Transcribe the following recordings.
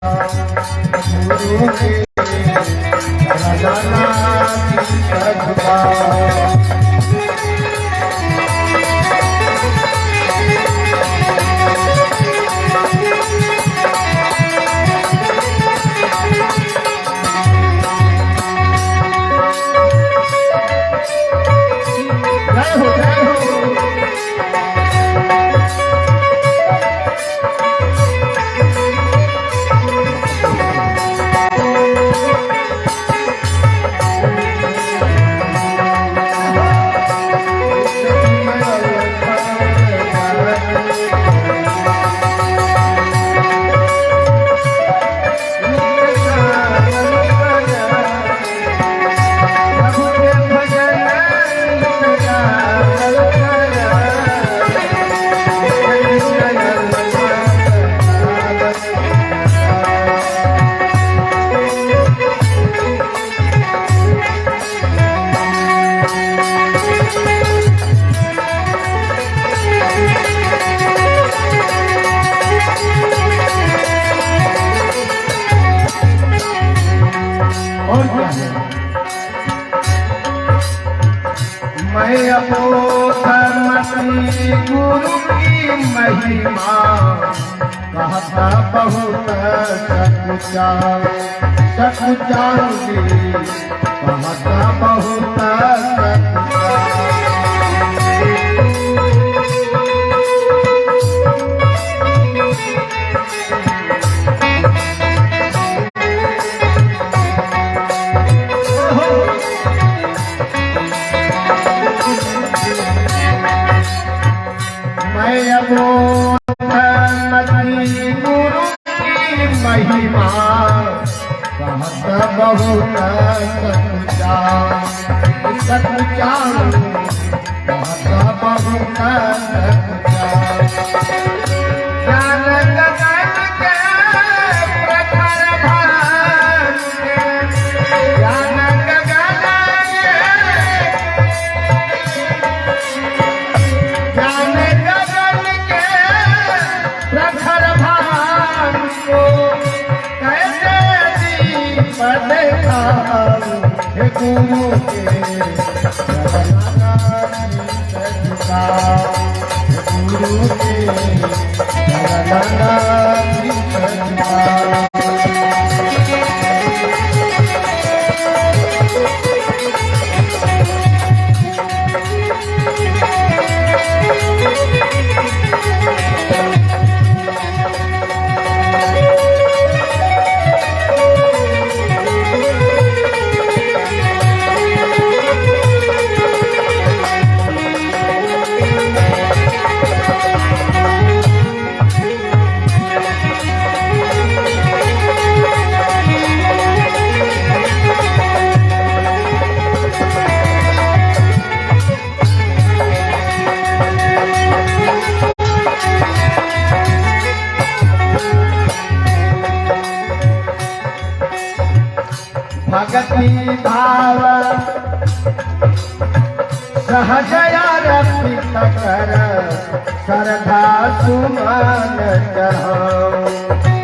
गुरु के खजाना की सजदा। मैं अपोधर्मति गुरु की महिमा कहता बहुत सकुचारूंगी कहता बहुत मैं अपोधर्मति गुरु की महिमा कहता बहुत सकुचारूंगी कहता बहुत ज्ञान गगन के प्रखर भान ज्ञान गगन ज्ञान गगन के प्रखर भान को कैसे दीप दिखाऊं हे गुरु के खजाना की सजदा। गुरु के खजाना की सजदा। भगति भाव सहजया रपित कर श्रद्धा सुमन चढ़ाऊं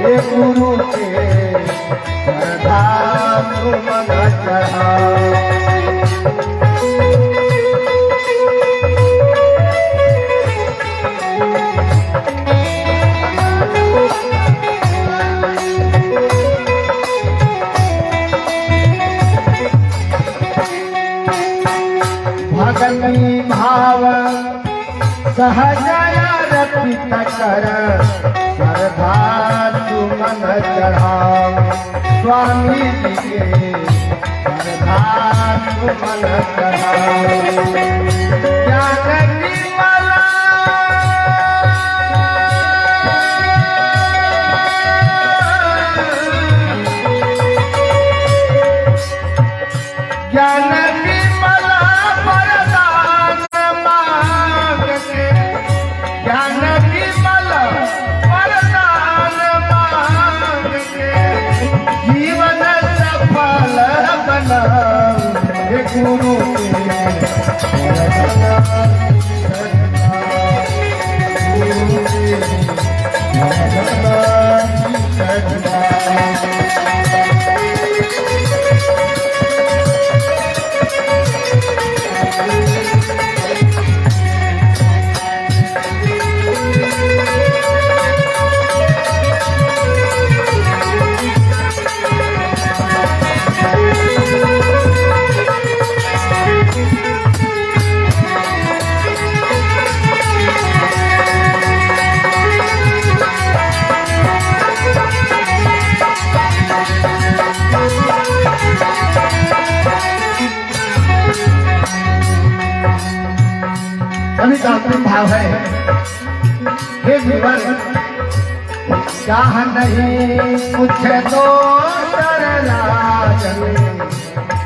हे गुरु के श्रद्धा सुमन चढ़ाऊं। भगति भाव सहजया रपित कर श्रद्धा सुमन चढ़ाऊं स्वामी जी के श्रद्धा सुमन चढ़ाऊं। ज्ञान की माला ज्ञान की माला वरदान मांग के ज्ञान की माला वरदान मांग के जीवन सफल बनाऊं हे गुरु के अंतिम भाव है। हे जीवन चाह नहीं कुछ दोसर राजन,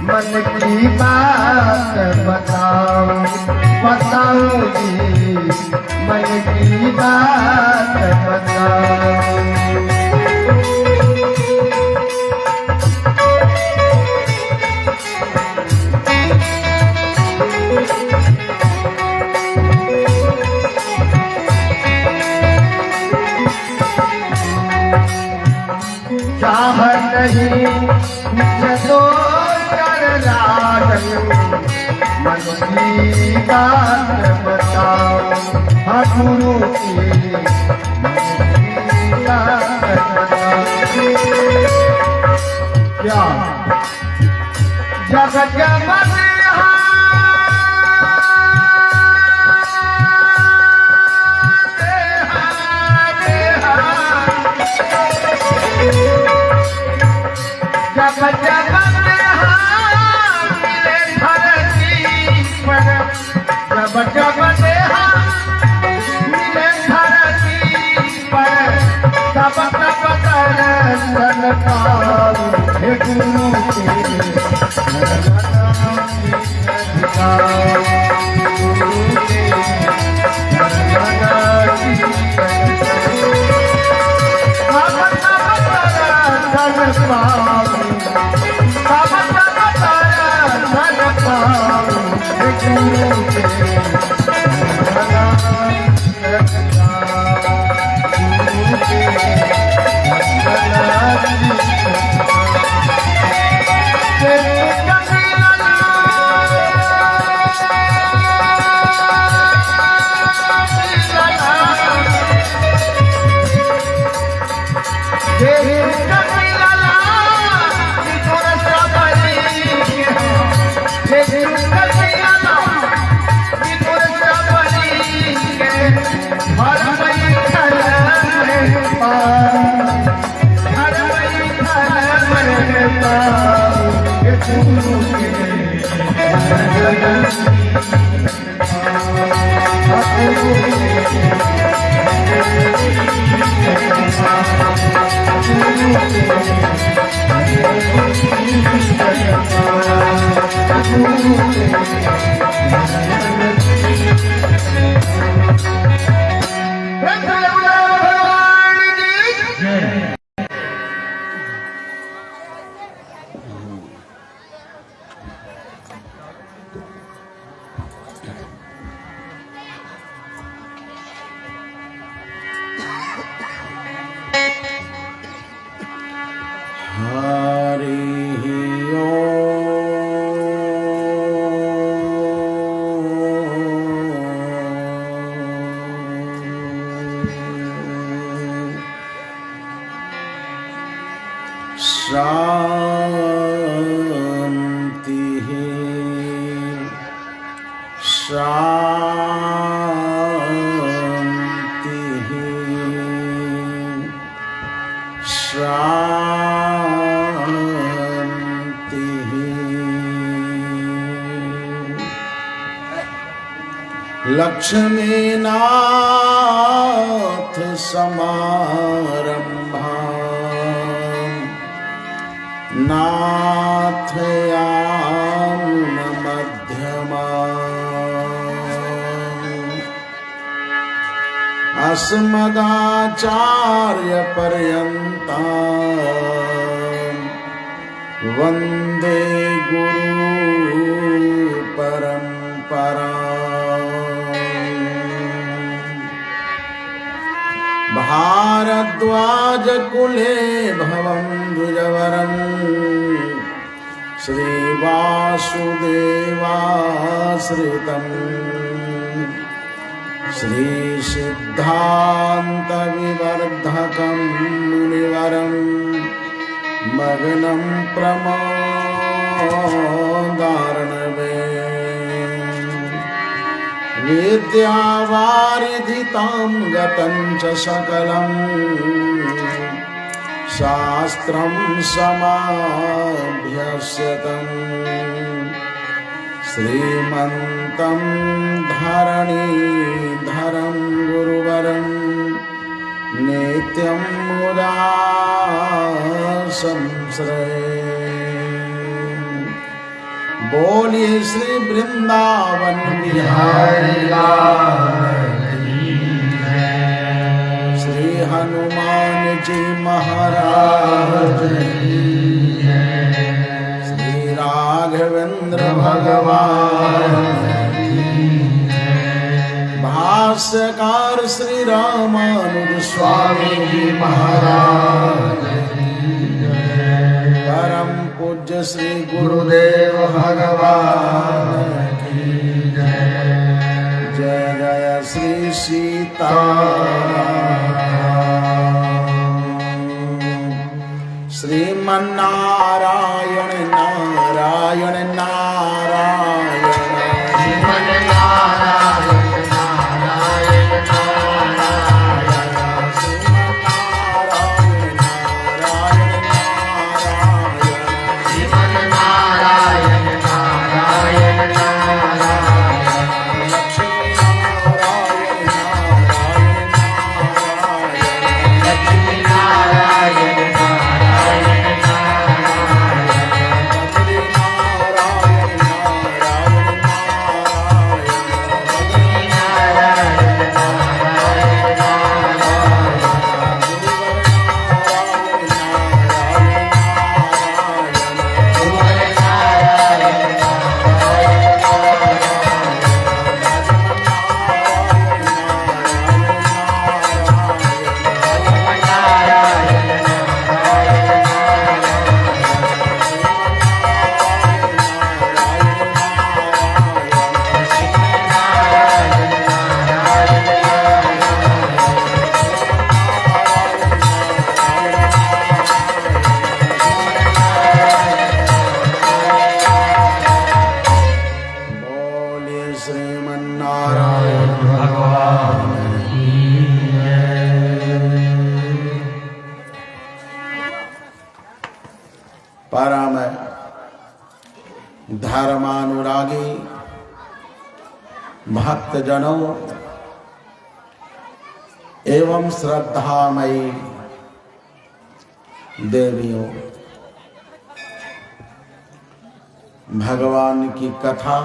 मन की बात बताओ बताओ जी, मन की बात बताओ। चाह नहीं कुछ दोसर राजन, मन की बात बताओ। हाँ गुरु की बात बताओ। क्या जग जगत जब जब मिले धरती पर, जब जब मिले धरती पर, तब तब दर्शन पाओ। हे गुरु के लक्ष्मीनाथ समारंभा नाथयामुन मध्यमा अस्मदाचार्य पर्यन्ता वन्दे गुरु परम्परा। भारद्वाज कुले भवं द्विजवरं श्रीवासुदेवाश्रितं श्रीसिद्धान्तविवर्धकं मुनिवरं मग्नं प्रमोदार्णवे विद्यावारिधितां गतं च सकलं शास्त्रं समाभ्यस्यतं श्रीमन्तं धरणीधरं गुरुवरं नित्यं मुदा संश्रये। बोलिए श्री वृंदावन बिहारी लाल की जय। श्री हनुमान जी महाराज की जय। श्री राघवेंद्र भगवान की जय। भाष्यकार श्री रामानुज स्वामी जी महाराज की जय। परम पूज्य श्री गुरुदेव भगवान की जय। जय जय श्री सीताराम। श्रीमन्नारायण नारायण नारायण। परम धर्मानुरागी भक्तजनों एवं श्रद्धामयी देवियों, भगवान की कथा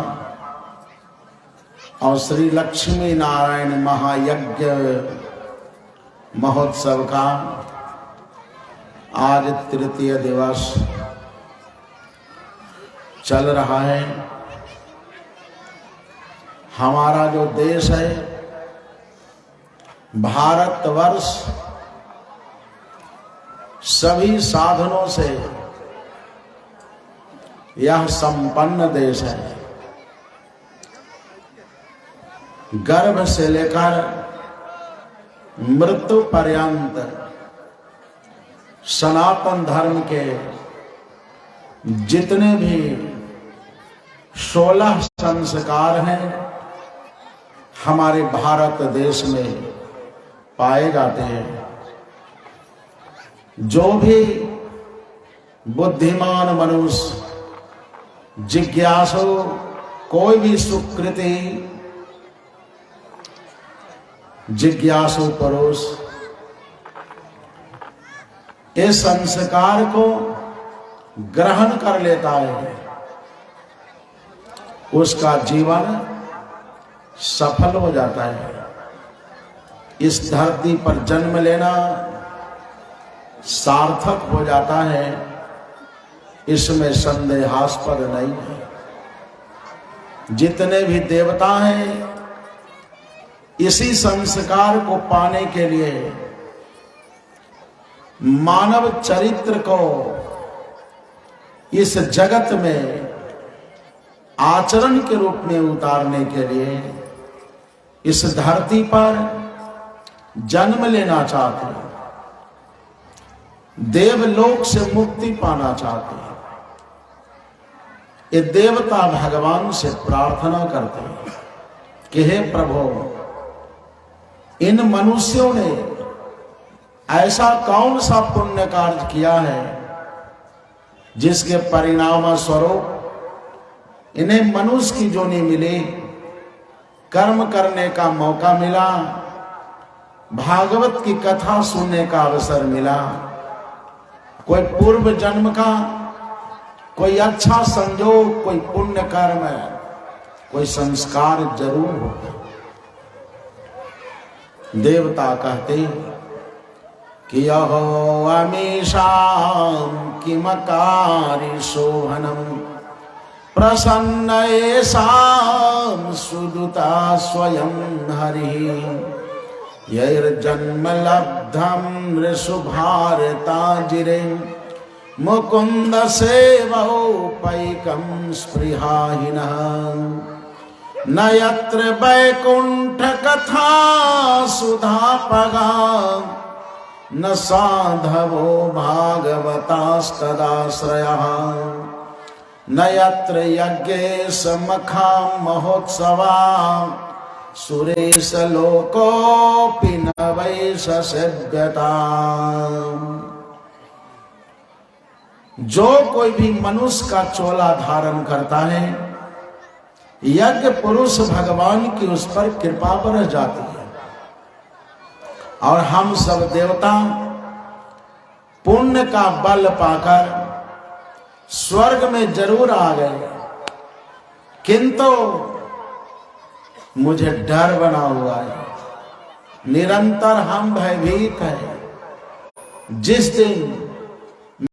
और श्री लक्ष्मी नारायण महायज्ञ महोत्सव का आज तृतीय दिवस चल रहा है। हमारा जो देश है भारतवर्ष सभी साधनों से यह संपन्न देश है। गर्भ से लेकर मृत्यु पर्यंत सनातन धर्म के जितने भी 16 संस्कार हैं हमारे भारत देश में पाए जाते हैं। जो भी बुद्धिमान मनुष्य जिज्ञासु कोई भी सुकृति जिज्ञासु पुरुष इस संस्कार को ग्रहण कर लेता है, उसका जीवन सफल हो जाता है। इस धरती पर जन्म लेना सार्थक हो जाता है, इसमें संदेहास्पद नहीं है। जितने भी देवता हैं इसी संस्कार को पाने के लिए मानव चरित्र को इस जगत में आचरण के रूप में उतारने के लिए इस धरती पर जन्म लेना चाहते हैं, देवलोक से मुक्ति पाना चाहते हैं। ये देवता भगवान से प्रार्थना करते हैं कि हे प्रभु, इन मनुष्यों ने ऐसा कौन सा पुण्य कार्य किया है जिसके परिणाम स्वरूप इन्हें मनुष्य की जोनी मिली, कर्म करने का मौका मिला, भागवत की कथा सुनने का अवसर मिला। कोई पूर्व जन्म का कोई अच्छा संजोग, कोई पुण्य कर्म, कोई संस्कार जरूर होगा। देवता कहते कि अहो अमीशां किमकारि शोभनम प्रसन्न येषां सुदुता स्वयं हरिः यैर्जन्म लब्धं ऋषुभारताजिरे मुकुंद सेवोपैकं स्पृहाहिनः न यत्र वैकुंठ कथा सुधापगा न साधवो भागवतास्तदाश्रयः न यत्र यज्ञेश मखा महोत्सवा सुरेश लोकोऽपि न वैश सेव्यता। जो कोई भी मनुष्य का चोला धारण करता है, यज्ञ पुरुष भगवान की उस पर कृपा बरस जाती है और हम सब देवता पुण्य का बल पाकर स्वर्ग में जरूर आ गए, किंतु मुझे डर बना हुआ है, निरंतर हम भयभीत हैं। जिस दिन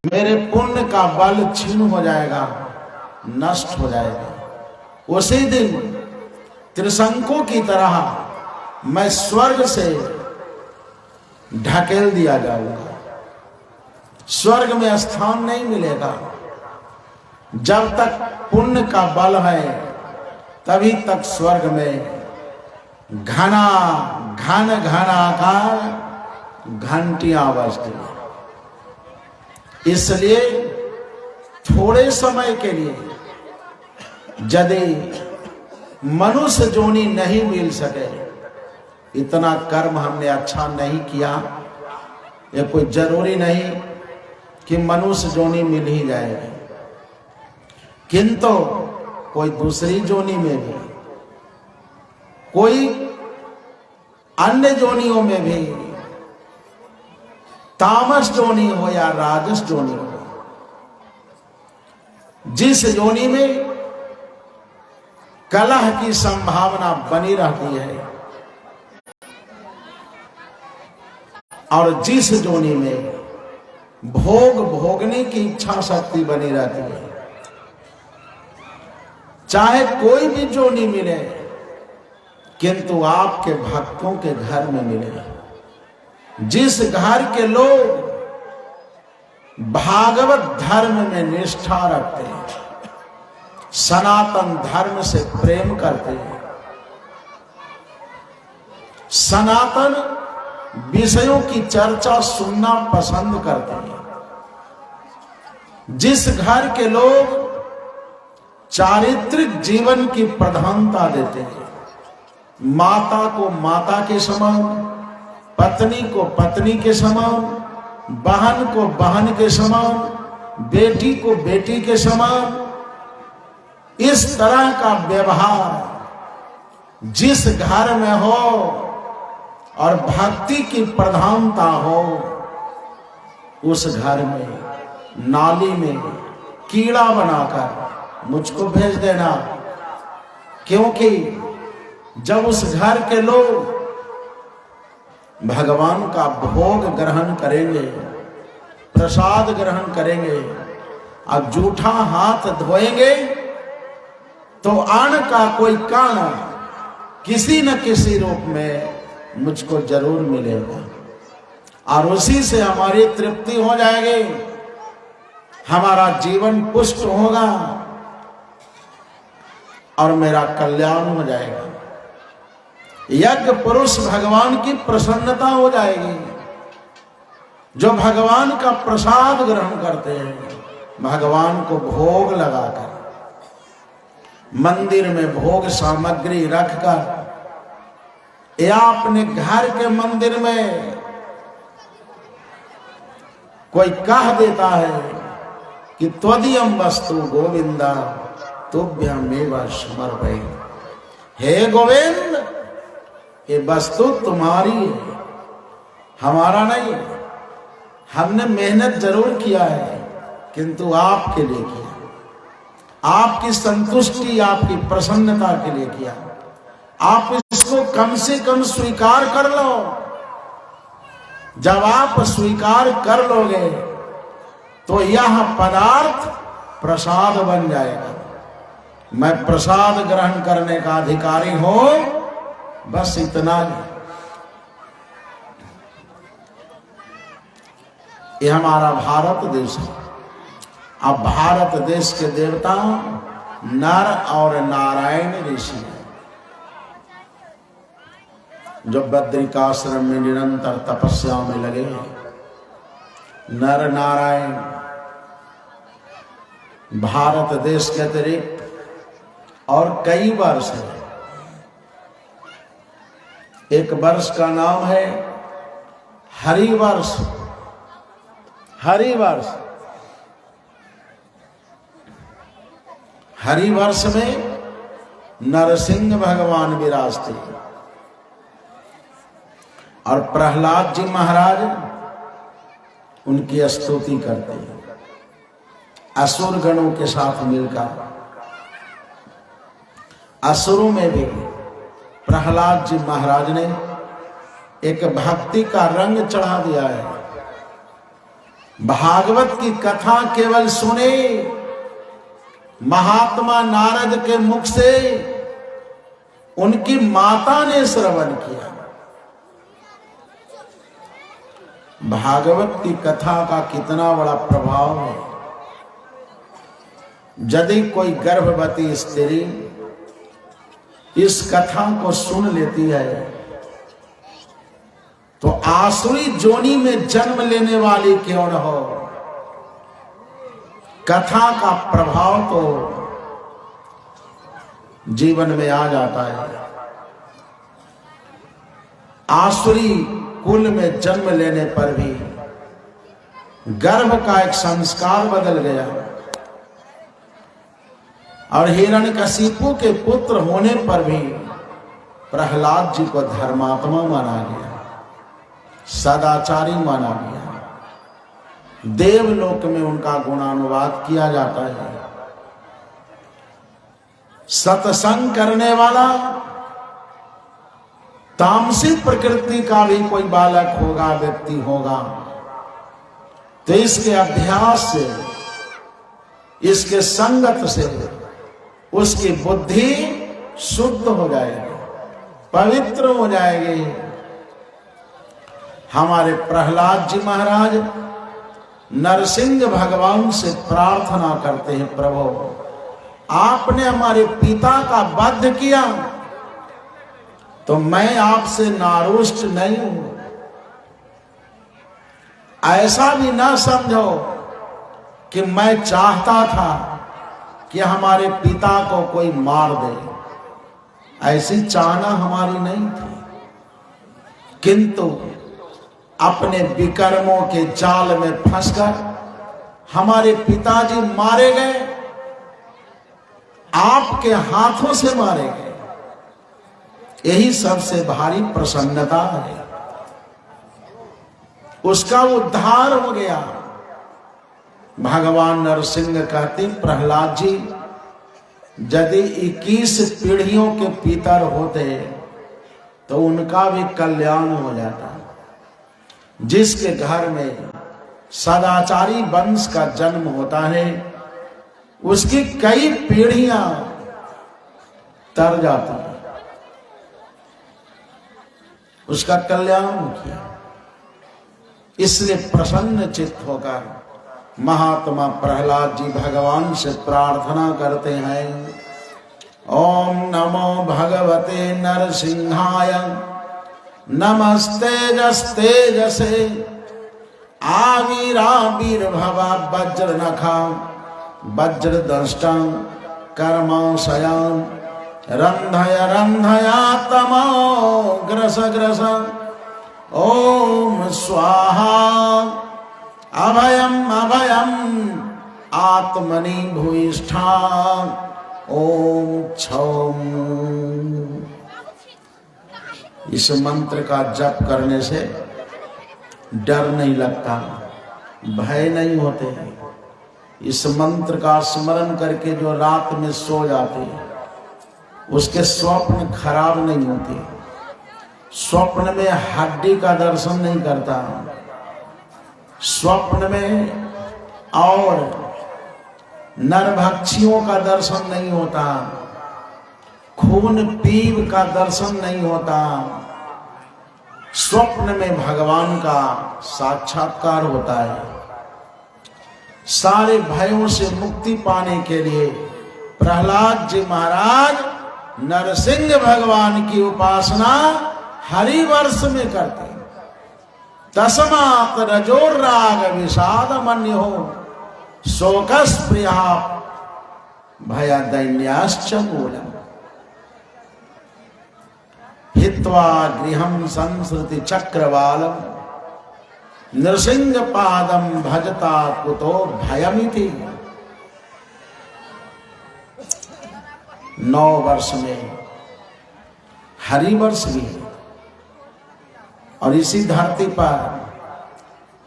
मेरे पुण्य का बल क्षीण हो जाएगा, नष्ट हो जाएगा, उसी दिन त्रिशंकु की तरह मैं स्वर्ग से ढकेल दिया जाऊंगा। स्वर्ग में स्थान नहीं मिलेगा। जब तक पुण्य का बल है तभी तक स्वर्ग में घना घन घनाकार घंटियां बजती हैं। इसलिए थोड़े समय के लिए यदि मनुष्य जोनी नहीं मिल सके, इतना कर्म हमने अच्छा नहीं किया, ये कोई जरूरी नहीं कि मनुष्य जोनी मिल ही जाएगी, किंतु कोई दूसरी जोनी में भी, कोई अन्य जोनियों में भी, तामस जोनी हो या राजस जोनी हो, जिस जोनी में कलह की संभावना बनी रहती है और जिस जोनी में भोग भोगने की इच्छा शक्ति बनी रहती है, चाहे कोई भी जोनी मिले, किंतु आपके भक्तों के घर में मिले। जिस घर के लोग भागवत धर्म में निष्ठा रखते हैं, सनातन धर्म से प्रेम करते हैं, सनातन विषयों की चर्चा सुनना पसंद करते हैं, जिस घर के लोग चारित्रिक जीवन की प्रधानता देते हैं, माता को माता के समान, पत्नी को पत्नी के समान, बहन को बहन के समान, बेटी को बेटी के समान, इस तरह का व्यवहार जिस घर में हो और भक्ति की प्रधानता हो, उस घर में नाली में कीड़ा बनाकर मुझको भेज देना, क्योंकि जब उस घर के लोग भगवान का भोग ग्रहण करेंगे, प्रसाद ग्रहण करेंगे और जूठा हाथ धोएंगे, तो अन्न का कोई कण किसी न किसी रूप में मुझको जरूर मिलेगा और उसी से हमारी तृप्ति हो जाएगी, हमारा जीवन पुष्ट होगा और मेरा कल्याण हो जाएगा। यज्ञ पुरुष भगवान की प्रसन्नता हो जाएगी। जो भगवान का प्रसाद ग्रहण करते हैं, भगवान को भोग लगाकर, मंदिर में भोग सामग्री रखकर या अपने घर के मंदिर में कोई कह देता है कि त्वदीयम वस्तु गोविंदा, तुभ्यमेव समर्पये। हे गोविंद, ये वस्तु तुम्हारी है, हमारा नहीं। हमने मेहनत जरूर किया है, किंतु आपके लिए किया, आपकी संतुष्टि, आपकी प्रसन्नता के लिए किया। आप इसको कम से कम स्वीकार कर लो। जब आप स्वीकार कर लोगे तो यह पदार्थ प्रसाद बन जाएगा। मैं प्रसाद ग्रहण करने का अधिकारी हूं, बस इतना ही। ये हमारा भारत देश है। अब भारत देश के देवता नर और नारायण ऋषि हैं, जो बद्रिकाश्रम में निरंतर तपस्या में लगे हैं। नर नारायण भारत देश के अतिरिक्त और कई वर्ष है। एक वर्ष का नाम है हरिवर्ष। हरिवर्ष, हरिवर्ष में नरसिंह भगवान विराजते और प्रहलाद जी महाराज उनकी स्तुति करते हैं असुर गणों के साथ मिलकर। असुरों में भी प्रहलाद जी महाराज ने एक भक्ति का रंग चढ़ा दिया है। भागवत की कथा केवल सुने, महात्मा नारद के मुख से उनकी माता ने श्रवण किया। भागवत की कथा का कितना बड़ा प्रभाव है। यदि कोई गर्भवती स्त्री इस कथा को सुन लेती है तो आसुरी जोनी में जन्म लेने वाली क्यों न हो, कथा का प्रभाव तो जीवन में आ जाता है। आसुरी कुल में जन्म लेने पर भी गर्भ का एक संस्कार बदल गया और हिरण्यकशिपु के पुत्र होने पर भी प्रहलाद जी को धर्मात्मा माना गया, सदाचारी माना गया। देवलोक में उनका गुणानुवाद किया जाता है। सत्संग करने वाला तामसिक प्रकृति का भी कोई बालक होगा, व्यक्ति होगा, तो इसके अभ्यास से, इसके संगत से उसकी बुद्धि शुद्ध हो जाएगी, पवित्र हो जाएगी। हमारे प्रहलाद जी महाराज नरसिंह भगवान से प्रार्थना करते हैं, प्रभु आपने हमारे पिता का वध किया तो मैं आपसे नारुष्ट नहीं हूं। ऐसा भी ना समझो कि मैं चाहता था कि हमारे पिता को कोई मार दे, ऐसी चाहना हमारी नहीं थी, किंतु अपने विकर्मों के जाल में फंसकर हमारे पिताजी मारे गए, आपके हाथों से मारे गए। यही सबसे भारी प्रसन्नता है। उसका उद्धार हो गया। भगवान नरसिंह कहते प्रहलाद जी यदि 21 पीढ़ियों के पितर होते तो उनका भी कल्याण हो जाता। जिसके घर में सदाचारी वंश का जन्म होता है उसकी कई पीढ़ियां तर जाती हैं, उसका कल्याण किया। इसलिए प्रसन्न चित्त होकर महात्मा प्रहलाद जी भगवान से प्रार्थना करते हैं, ओम नमो भगवते नरसिंहाय नमस्तेजस्तेजसे आविराविर्भवा वज्रनखा वज्रदंष्टा कर्माशयां रंधय रंधयात्मा ग्रस ग्रस ओम स्वाहा अभयम अभयम आत्मनि भूयिष्ठा ओम छौम। इस मंत्र का जप करने से डर नहीं लगता, भय नहीं होते। इस मंत्र का स्मरण करके जो रात में सो जाते उसके स्वप्न खराब नहीं होते। स्वप्न में हड्डी का दर्शन नहीं करता, स्वप्न में और नरभक्षियों का दर्शन नहीं होता, खून पीव का दर्शन नहीं होता। स्वप्न में भगवान का साक्षात्कार होता है। सारे भयों से मुक्ति पाने के लिए प्रहलाद जी महाराज नरसिंह भगवान की उपासना हरिवर्ष में करते। तस्मात् रजोर राग विषाद मन्यो शोकस प्रिया भया दैन्याश्च मूलम हित्वा गृहं संसृति चक्रवालम नृसिंह पादम भजता कुतो भयमिति। 9 वर्ष में हरिवर्ष भी है और इसी धरती पर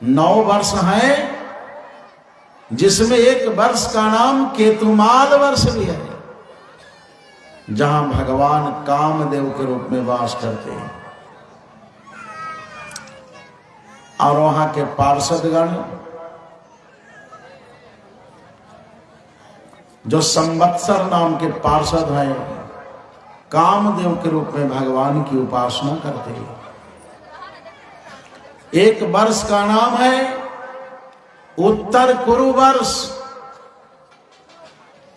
9 वर्ष है जिसमें एक वर्ष का नाम केतुमाल वर्ष भी है, जहां भगवान कामदेव के रूप में वास करते हैं। और वहां के पार्षदगण जो संवत्सर नाम के पार्षद हैं, कामदेव के रूप में भगवान की उपासना करते हैं। एक वर्ष का नाम है उत्तर कुरु वर्ष।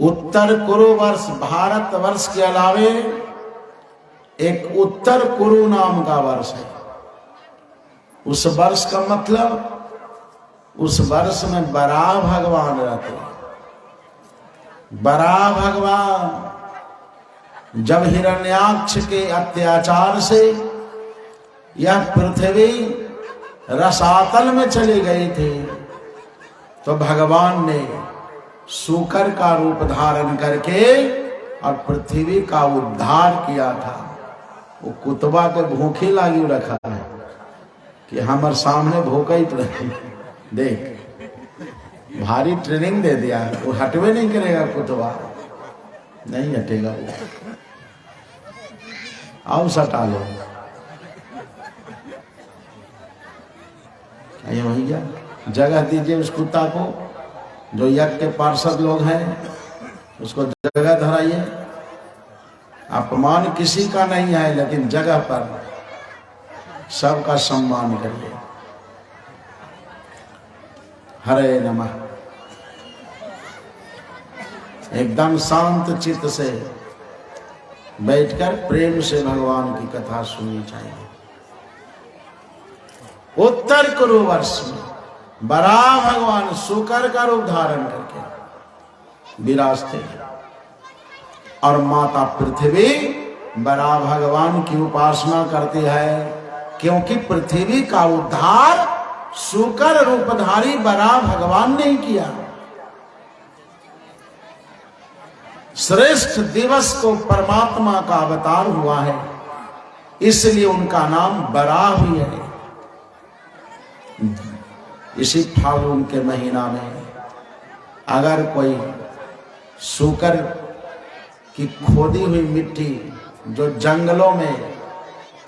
उत्तर कुरु वर्ष भारत वर्ष के अलावे एक उत्तर कुरु नाम का वर्ष है। उस वर्ष का मतलब उस वर्ष में बराह भगवान रहते हैं। बराह भगवान जब हिरण्याक्ष के अत्याचार से यह पृथ्वी रसातल में चले गए थे तो भगवान ने सूकर का रूप धारण करके और पृथ्वी का उद्धार किया था। वो कुतबा के भूखे लागी रखा है कि हमारे सामने भूखा ही रहे। देख भारी ट्रेनिंग दे दिया, वो हटवे नहीं करेगा, कुतबा नहीं हटेगा वो। आओ सटा लो भैया, जगह दीजिए उस कुत्ता को। जो यज्ञ के पार्षद लोग हैं उसको जगह धराइए। अपमान किसी का नहीं है, लेकिन जगह पर सबका सम्मान करिए। हरे नमः। एकदम शांत चित्त से बैठकर प्रेम से भगवान की कथा सुननी चाहिए। उत्तर कुरु वर्ष में बराह भगवान शुकर का रूप धारण करके विराजते हैं और माता पृथ्वी बराह भगवान की उपासना करती है, क्योंकि पृथ्वी का उद्धार शुकर रूपधारी बराह भगवान ने किया। श्रेष्ठ दिवस को परमात्मा का अवतार हुआ है, इसलिए उनका नाम बराह भी है। इसी फाल्गुन के महीना में अगर कोई शुकर की खोदी हुई मिट्टी, जो जंगलों में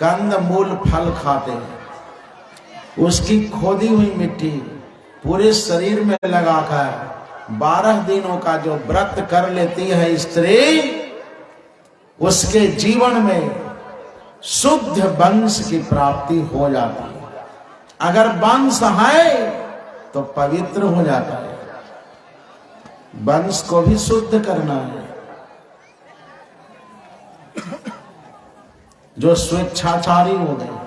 कंद मूल फल खाते हैं, उसकी खोदी हुई मिट्टी पूरे शरीर में लगाकर 12 दिनों का जो व्रत कर लेती है स्त्री, उसके जीवन में शुद्ध वंश की प्राप्ति हो जाती है। अगर वंश है तो पवित्र हो जाता है। वंश को भी शुद्ध करना है। जो स्वेच्छाचारी हो गए,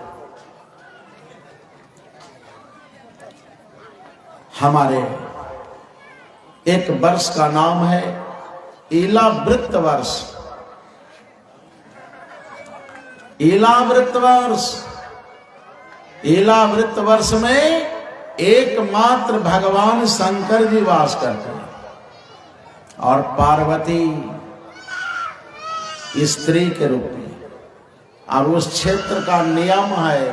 हमारे एक वर्ष का नाम है ईलावृत वर्ष। ईलावृत वर्ष, ईलावृत वर्ष में एकमात्र भगवान शंकर जी वास करते हैं और पार्वती स्त्री के रूप में। और उस क्षेत्र का नियम है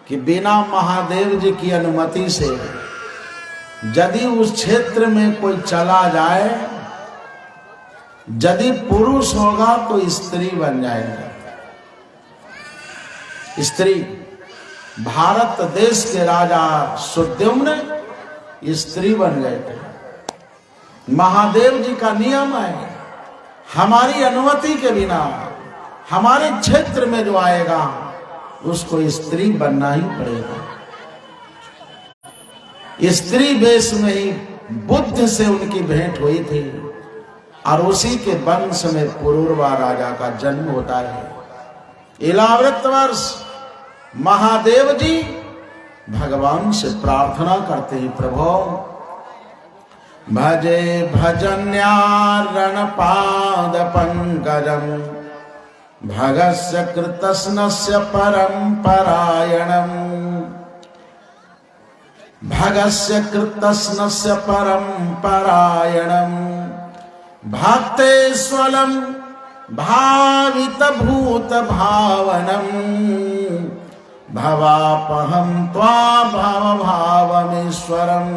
कि बिना महादेव जी की अनुमति से यदि उस क्षेत्र में कोई चला जाए, यदि पुरुष होगा तो स्त्री बन जाएगा। स्त्री, भारत देश के राजा सुद्युम्न स्त्री बन गए थे। महादेव जी का नियम है, हमारी अनुमति के बिना हमारे क्षेत्र में जो आएगा उसको स्त्री बनना ही पड़ेगा। स्त्री वेश में ही बुद्ध से उनकी भेंट हुई थी और उसी के वंश में पुरूरवा राजा का जन्म होता है। इलावृत वर्ष महादेव जी भगवान से प्रार्थना करते हैं, प्रभु भजे भजन्यारण पाद पंकजम भगस्य कृतस्नस्य परम परायणम भगस्य कृतस्नस्य परम परायणम भक्तेश्वलम भावित भूत भावनम भवापहम त्वा भव भावमेश्वरम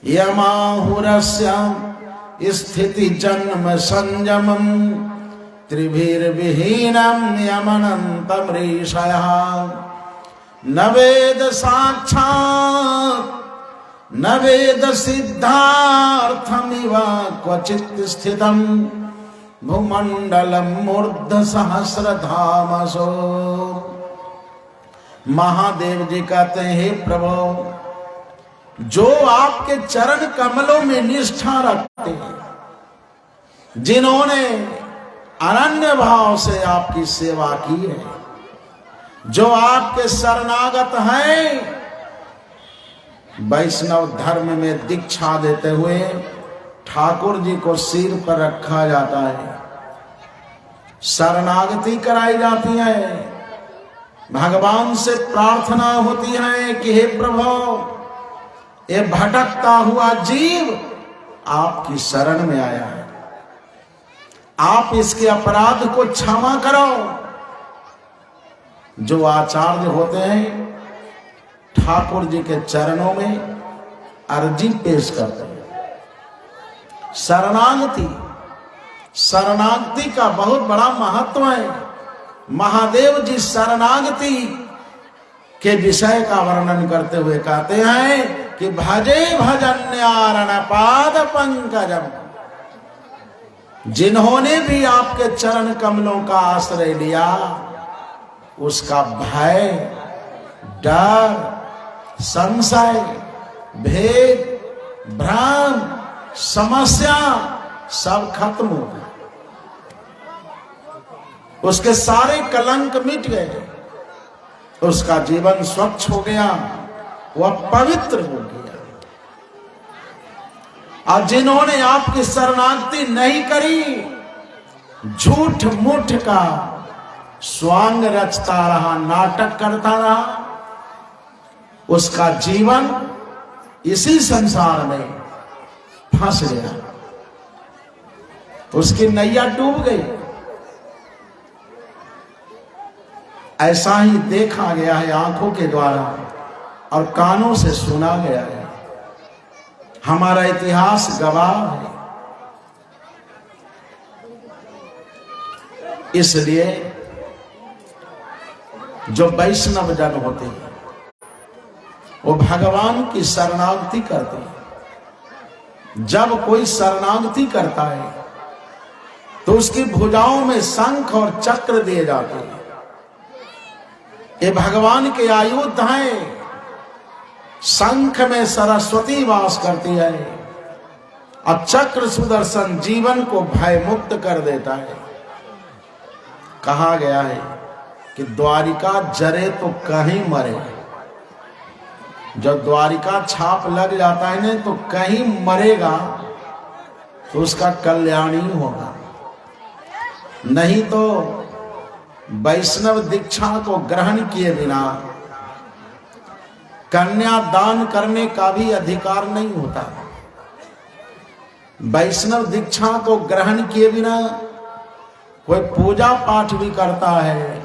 यमाहुरस्य स्थिति जन्म संयमम त्रिभिर्विहीनम यमनंतम ऋषयः न वेद साक्षात् न वेद सिद्धार्थमिव क्वचित् स्थितम भूमंडलम मूर्ध सहस्रधामसो। महादेव जी कहते हैं, हे प्रभु, जो आपके चरण कमलों में निष्ठा रखते हैं, जिन्होंने अनन्य भाव से आपकी सेवा की है, जो आपके शरणागत हैं, वैष्णव धर्म में दीक्षा देते हुए ठाकुर जी को सिर पर रखा जाता है, शरणागति कराई जाती है, भगवान से प्रार्थना होती है कि हे प्रभु, ये भटकता हुआ जीव आपकी शरण में आया है, आप इसके अपराध को क्षमा करो। जो आचार्य होते हैं ठाकुर जी के चरणों में अर्जी पेश करते हैं। शरणागति, शरणागति का बहुत बड़ा महत्व है। महादेव जी शरणागति के विषय का वर्णन करते हुए कहते हैं कि भजे भजन्यारण पाद पंकजम, जिन्होंने भी आपके चरण कमलों का आश्रय लिया, उसका भय, डर, संशय, भेद, भ्रम, समस्या सब खत्म हो गए, उसके सारे कलंक मिट गए, उसका जीवन स्वच्छ हो गया, वह पवित्र हो गया। और जिन्होंने आपकी शरणागति नहीं करी, झूठ मूठ का स्वांग रचता रहा, नाटक करता रहा, उसका जीवन इसी संसार में फंस गया, उसकी नैया डूब गई। ऐसा ही देखा गया है आंखों के द्वारा और कानों से सुना गया है, हमारा इतिहास गवाह है। इसलिए जो वैष्णव जन होते हैं वो भगवान की शरणागति करते हैं। जब कोई शरणागति करता है तो उसकी भुजाओं में शंख और चक्र दिए जाते हैं। ये भगवान के आयुध हैं। शंख में सरस्वती वास करती है और चक्र सुदर्शन जीवन को भय मुक्त कर देता है। कहा गया है कि द्वारिका जरे तो कहीं मरे, जब द्वारिका छाप लग जाता है ना तो कहीं मरेगा तो उसका कल्याण ही होगा। नहीं तो वैष्णव दीक्षा को ग्रहण किए बिना कन्या दान करने का भी अधिकार नहीं होता। वैष्णव दीक्षा को ग्रहण किए बिना कोई पूजा पाठ भी करता है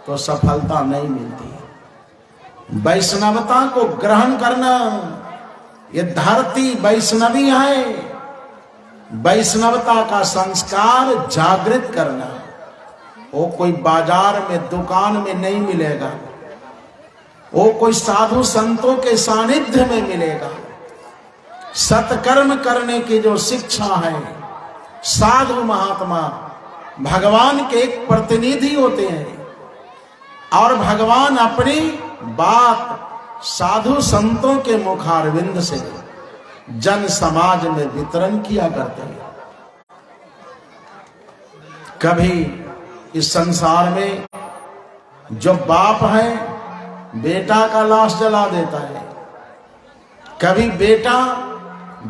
तो सफलता नहीं मिलती। वैष्णवता को ग्रहण करना, ये धरती वैष्णवी है। वैष्णवता का संस्कार जागृत करना, वो कोई बाजार में दुकान में नहीं मिलेगा, वो कोई साधु संतों के सानिध्य में मिलेगा। सत्कर्म करने की जो शिक्षा है, साधु महात्मा भगवान के एक प्रतिनिधि होते हैं और भगवान अपनी बात साधु संतों के मुखारविंद से जन समाज में वितरण किया करते हैं। कभी इस संसार में जो बाप है बेटा का लाश जला देता है, कभी बेटा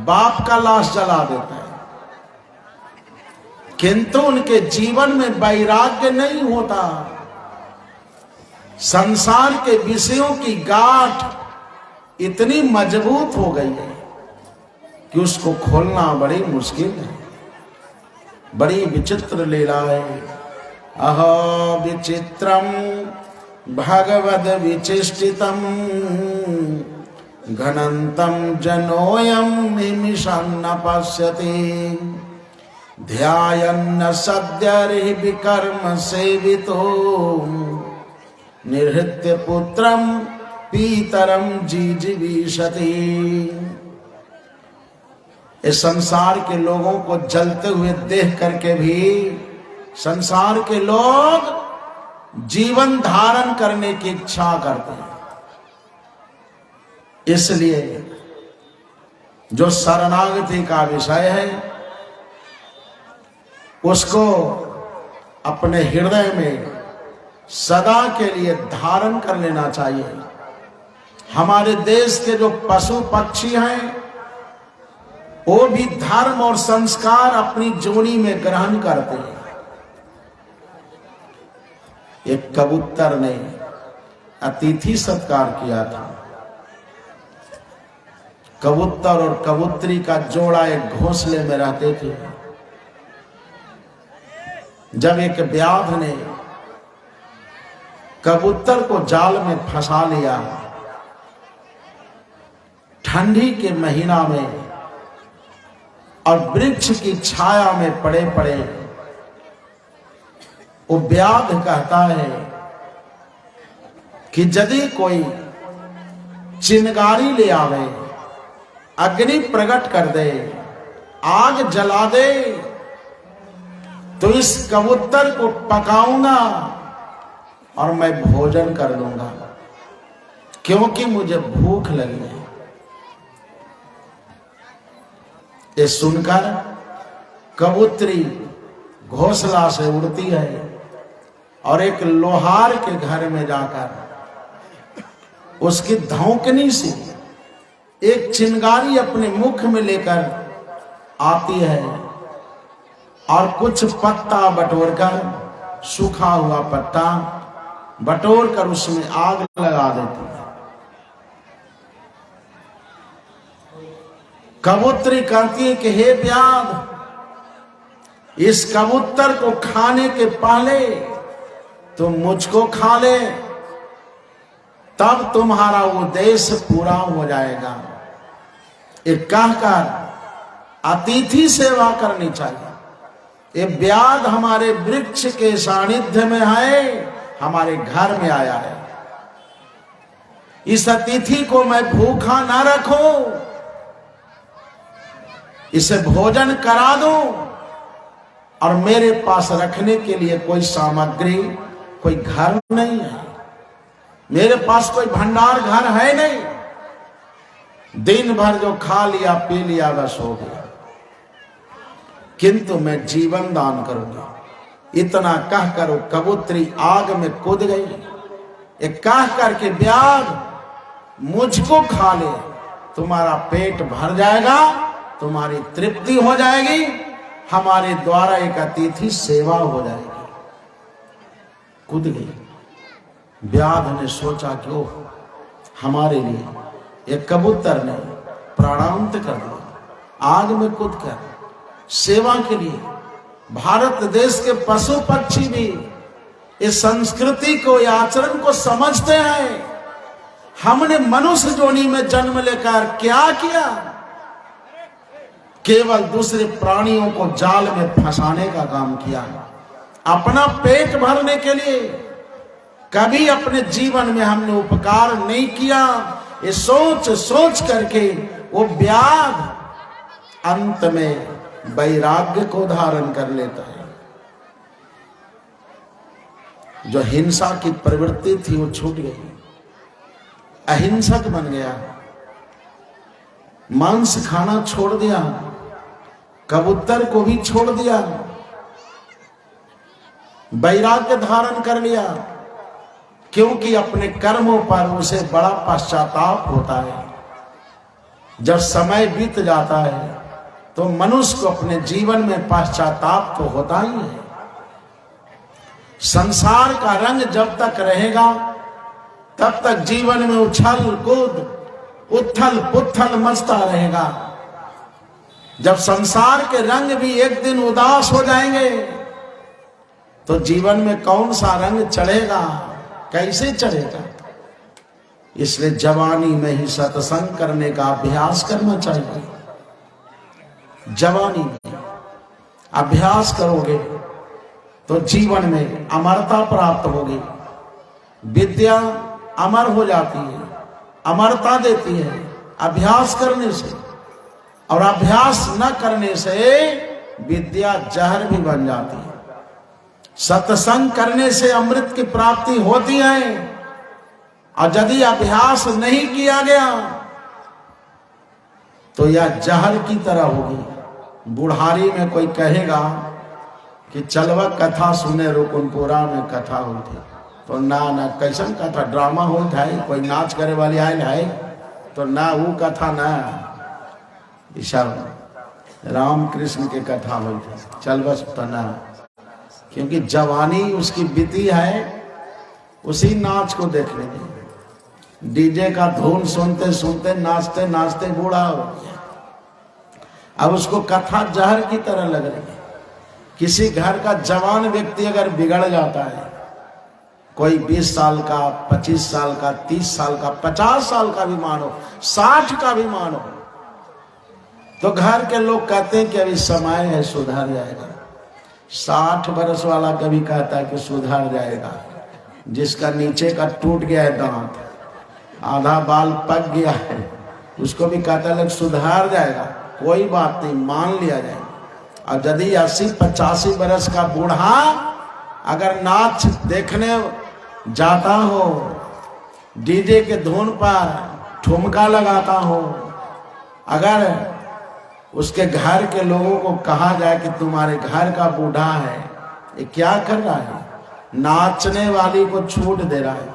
बाप का लाश जला देता है, किंतु उनके जीवन में वैराग्य नहीं होता। संसार के विषयों की गांठ इतनी मजबूत हो गई है कि उसको खोलना बड़ी मुश्किल है। बड़ी विचित्र लीला है। अहो विचित्रम भगवद विचिष्टितम घनंतम जनोयम निमिषन्न पश्यति ध्यायन्न सद्यर्हि विकर्म सेवितो निर्हृत्य पुत्रम पीतरम जीजीविषति। इस संसार के लोगों को जलते हुए देख करके भी संसार के लोग जीवन धारण करने की इच्छा करते हैं। इसलिए जो शरणागति का विषय है उसको अपने हृदय में सदा के लिए धारण कर लेना चाहिए। हमारे देश के जो पशु पक्षी हैं वो भी धर्म और संस्कार अपनी जोनी में ग्रहण करते हैं। एक कबूतर ने अतिथि सत्कार किया था। कबूतर और कबूतरी का जोड़ा एक घोंसले में रहते थे। जब एक व्याध ने कबूतर को जाल में फंसा लिया, ठंडी के महीना में और वृक्ष की छाया में पड़े पड़े वो व्याध कहता है कि यदि कोई चिंगारी ले आवे, अग्नि प्रकट कर दे, आग जला दे, तो इस कबूतर को पकाऊंगा और मैं भोजन कर लूंगा, क्योंकि मुझे भूख लगी है। ये सुनकर कबूतरी घोंसला से उड़ती है और एक लोहार के घर में जाकर उसकी धौंकनी से एक चिंगारी अपने मुख में लेकर आती है और कुछ पत्ता बटोरकर, सूखा हुआ पत्ता बटोरकर उसमें आग लगा देती है। कबूतरी कहती है कि हे व्याध, इस कबूतर को खाने के पहले तुम मुझको खा ले, तब तुम्हारा उद्देश्य पूरा हो जाएगा। ये कहकर अतिथि सेवा करनी चाहिए। ये व्याध हमारे वृक्ष के सानिध्य में है, हमारे घर में आया है। इस अतिथि को मैं भूखा ना रखूं, इसे भोजन करा दूं और मेरे पास रखने के लिए कोई सामग्री, कोई घर नहीं है, मेरे पास कोई भंडार घर है नहीं। दिन भर जो खा लिया पी लिया बस हो गया, किंतु मैं जीवन दान करूंगा। इतना कहकर वो कबूतरी आग में कूद गई। एक कह करके व्याध मुझको खा ले, तुम्हारा पेट भर जाएगा, तुम्हारी तृप्ति हो जाएगी, हमारे द्वारा एक अतिथि सेवा हो जाएगी। कूद गई। व्याध ने सोचा कि ओह, हमारे लिए एक कबूतर ने प्राणांत कर दिया, आग में कूद कर सेवा के लिए भारत देश के पशु पक्षी भी इस संस्कृति को, या आचरण को समझते हैं। हमने मनुष्य जोनी में जन्म लेकर क्या किया? केवल दूसरे प्राणियों को जाल में फंसाने का काम किया, अपना पेट भरने के लिए। कभी अपने जीवन में हमने उपकार नहीं किया। ये सोच सोच करके वो व्याध अंत में वैराग्य को धारण कर लेता है। जो हिंसा की प्रवृत्ति थी वो छूट गई, अहिंसक बन गया, मांस खाना छोड़ दिया, कबूतर को भी छोड़ दिया, वैराग्य धारण कर लिया। क्योंकि अपने कर्मों पर उसे बड़ा पश्चाताप होता है। जब समय बीत जाता है तो मनुष्य को अपने जीवन में पश्चाताप तो होता ही है। संसार का रंग जब तक रहेगा तब तक जीवन में उछल कूद, उथल पुथल मचता रहेगा। जब संसार के रंग भी एक दिन उदास हो जाएंगे तो जीवन में कौन सा रंग चढ़ेगा, कैसे चढ़ेगा? इसलिए जवानी में ही सत्संग करने का अभ्यास करना चाहिए। जवानी में अभ्यास करोगे तो जीवन में अमरता प्राप्त होगी। विद्या अमर हो जाती है, अमरता देती है अभ्यास करने से। और अभ्यास न करने से विद्या जहर भी बन जाती है। सत्संग करने से अमृत की प्राप्ति होती है। और यदि अभ्यास नहीं किया गया तो यह जहर की तरह होगी। बुढ़ारी में कोई कहेगा कि चलवा कथा सुने रुकुनपुरा में कथा हुई थी, तो ना कैसन कथा, ड्रामा हो है, कोई नाच करे वाली आयल है, तो ना वो कथा ना सब राम कृष्ण के कथा हुई थी, चल बस तो ना। क्योंकि जवानी उसकी बीती है उसी नाच को देखने में। डीजे का धुन सुनते सुनते नाचते नाचते बूढ़ा हो गया। अब उसको कथा जहर की तरह लग रही है। किसी घर का जवान व्यक्ति अगर बिगड़ जाता है, कोई 20 साल का, 25 साल का, 30 साल का, 50 साल का भी मानो, 60 का भी मानो, तो घर के लोग कहते हैं कि अभी समय है, सुधर जाएगा। 60 बरस वाला कभी कहता है कि सुधर जाएगा। जिसका नीचे का टूट गया है दांत, आधा बाल पक गया है, उसको भी कहता है सुधर जाएगा, कोई बात नहीं, मान लिया जाएगा। और यदि 80-85 बरस का बूढ़ा अगर नाच देखने जाता हो, डीजे के धुन पर ठुमका लगाता हो, अगर उसके घर के लोगों को कहा जाए कि तुम्हारे घर का बूढ़ा है, ये क्या कर रहा है, नाचने वाली को छूट दे रहा है।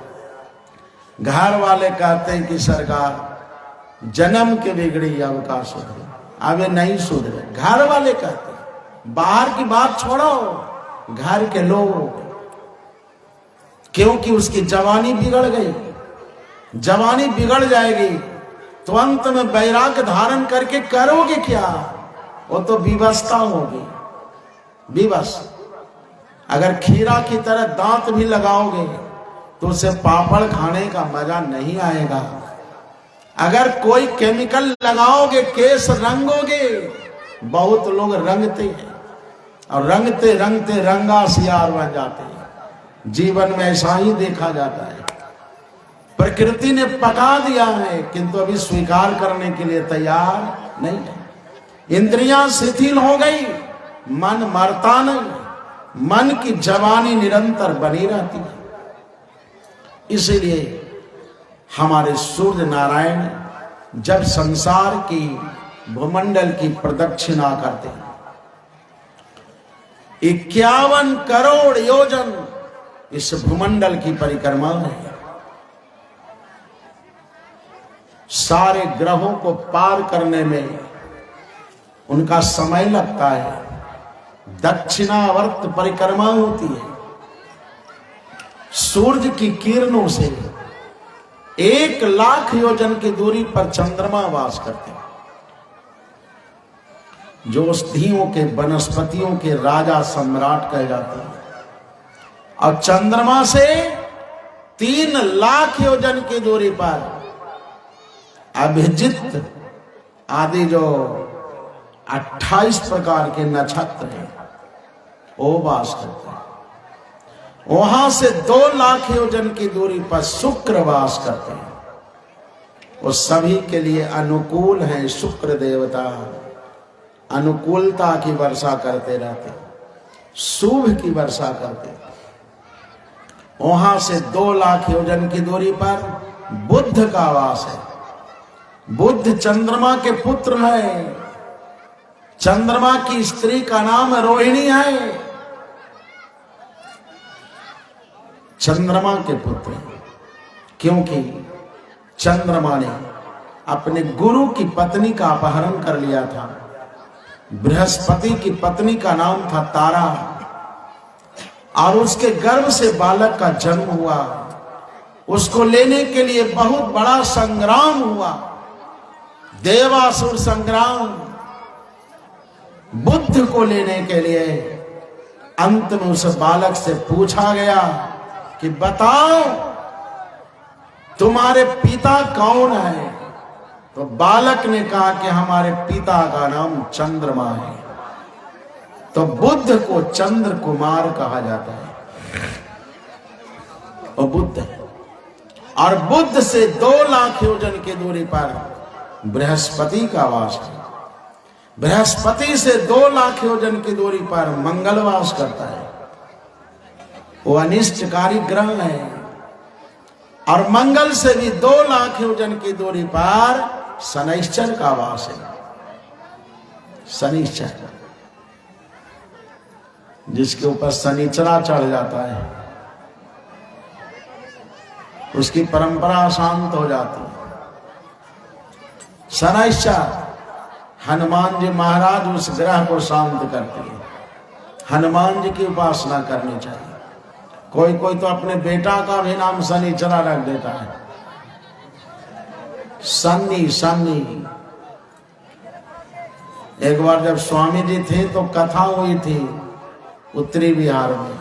घर वाले कहते हैं कि सरकार जन्म के बिगड़ी अब का सुधरे, अब ये नहीं सुधरे। घर वाले कहते हैं, बाहर की बात छोड़ो, घर के लोग। क्योंकि उसकी जवानी बिगड़ गई। जवानी बिगड़ जाएगी तो अंत में वैराग्य धारण करके करोगे क्या? वो तो विवशता होगी, विवश। अगर खीरा की तरह दांत भी लगाओगे तो उसे पापड़ खाने का मजा नहीं आएगा। अगर कोई केमिकल लगाओगे, केस रंगोगे, बहुत लोग रंगते हैं और रंगते रंगते रंगा सियार बन जाते हैं। जीवन में ऐसा ही देखा जाता है। प्रकृति ने पका दिया है किंतु अभी स्वीकार करने के लिए तैयार नहीं है। इंद्रियां शिथिल हो गई, मन मरता नहीं, मन की जवानी निरंतर बनी रहती है। इसीलिए हमारे सूर्य नारायण जब संसार की भूमंडल की प्रदक्षिणा करते हैं, 51 करोड़ योजन इस भूमंडल की परिक्रमा है। सारे ग्रहों को पार करने में उनका समय लगता है। दक्षिणावर्त परिक्रमा होती है। सूर्य की किरणों से 1 लाख योजन की दूरी पर चंद्रमा वास करते हैं। जो औषधियों के वनस्पतियों के राजा सम्राट कहे जाते हैं। और चंद्रमा से 3 लाख योजन की दूरी पर अभिजित आदि जो 28 प्रकार के नक्षत्र हैं वो वास करते हैं। वहां से 2 लाख योजन की दूरी पर शुक्र वास करते हैं। वो सभी के लिए अनुकूल हैं। शुक्र देवता अनुकूलता की वर्षा करते रहते, शुभ की वर्षा करते। वहां से 2 लाख योजन की दूरी पर बुध का वास है। बुध चंद्रमा के पुत्र है। चंद्रमा की स्त्री का नाम रोहिणी है। चंद्रमा के पुत्र, क्योंकि चंद्रमा ने अपने गुरु की पत्नी का अपहरण कर लिया था। बृहस्पति की पत्नी का नाम था तारा, और उसके गर्भ से बालक का जन्म हुआ। उसको लेने के लिए बहुत बड़ा संग्राम हुआ, देवासुर संग्राम। बुद्ध को लेने के लिए अंत में उस बालक से पूछा गया कि बताओ तुम्हारे पिता कौन है। तो बालक ने कहा कि हमारे पिता का नाम चंद्रमा है। तो बुद्ध को चंद्र कुमार कहा जाता है। वो बुद्ध है। और बुद्ध से 2 लाख योजन की दूरी पर बृहस्पति का वास है। बृहस्पति से 2 लाख योजन की दूरी पर मंगल वास करता है। वो अनिष्टकारी ग्रह है। और मंगल से भी 2 लाख योजन की दूरी पर शनैश्चर का वास है। शनिश्चर, जिसके ऊपर शनिचरा चढ़ जाता है उसकी परंपरा शांत हो जाती है। शनैश्चर, हनुमान जी महाराज उस ग्रह को शांत करते हैं। हनुमान जी की उपासना करनी चाहिए। कोई कोई तो अपने बेटा का भी नाम शनिचरा रख देता है। सन्नी सन्नी। एक बार जब स्वामी जी थे तो कथा हुई थी उत्तरी बिहार में।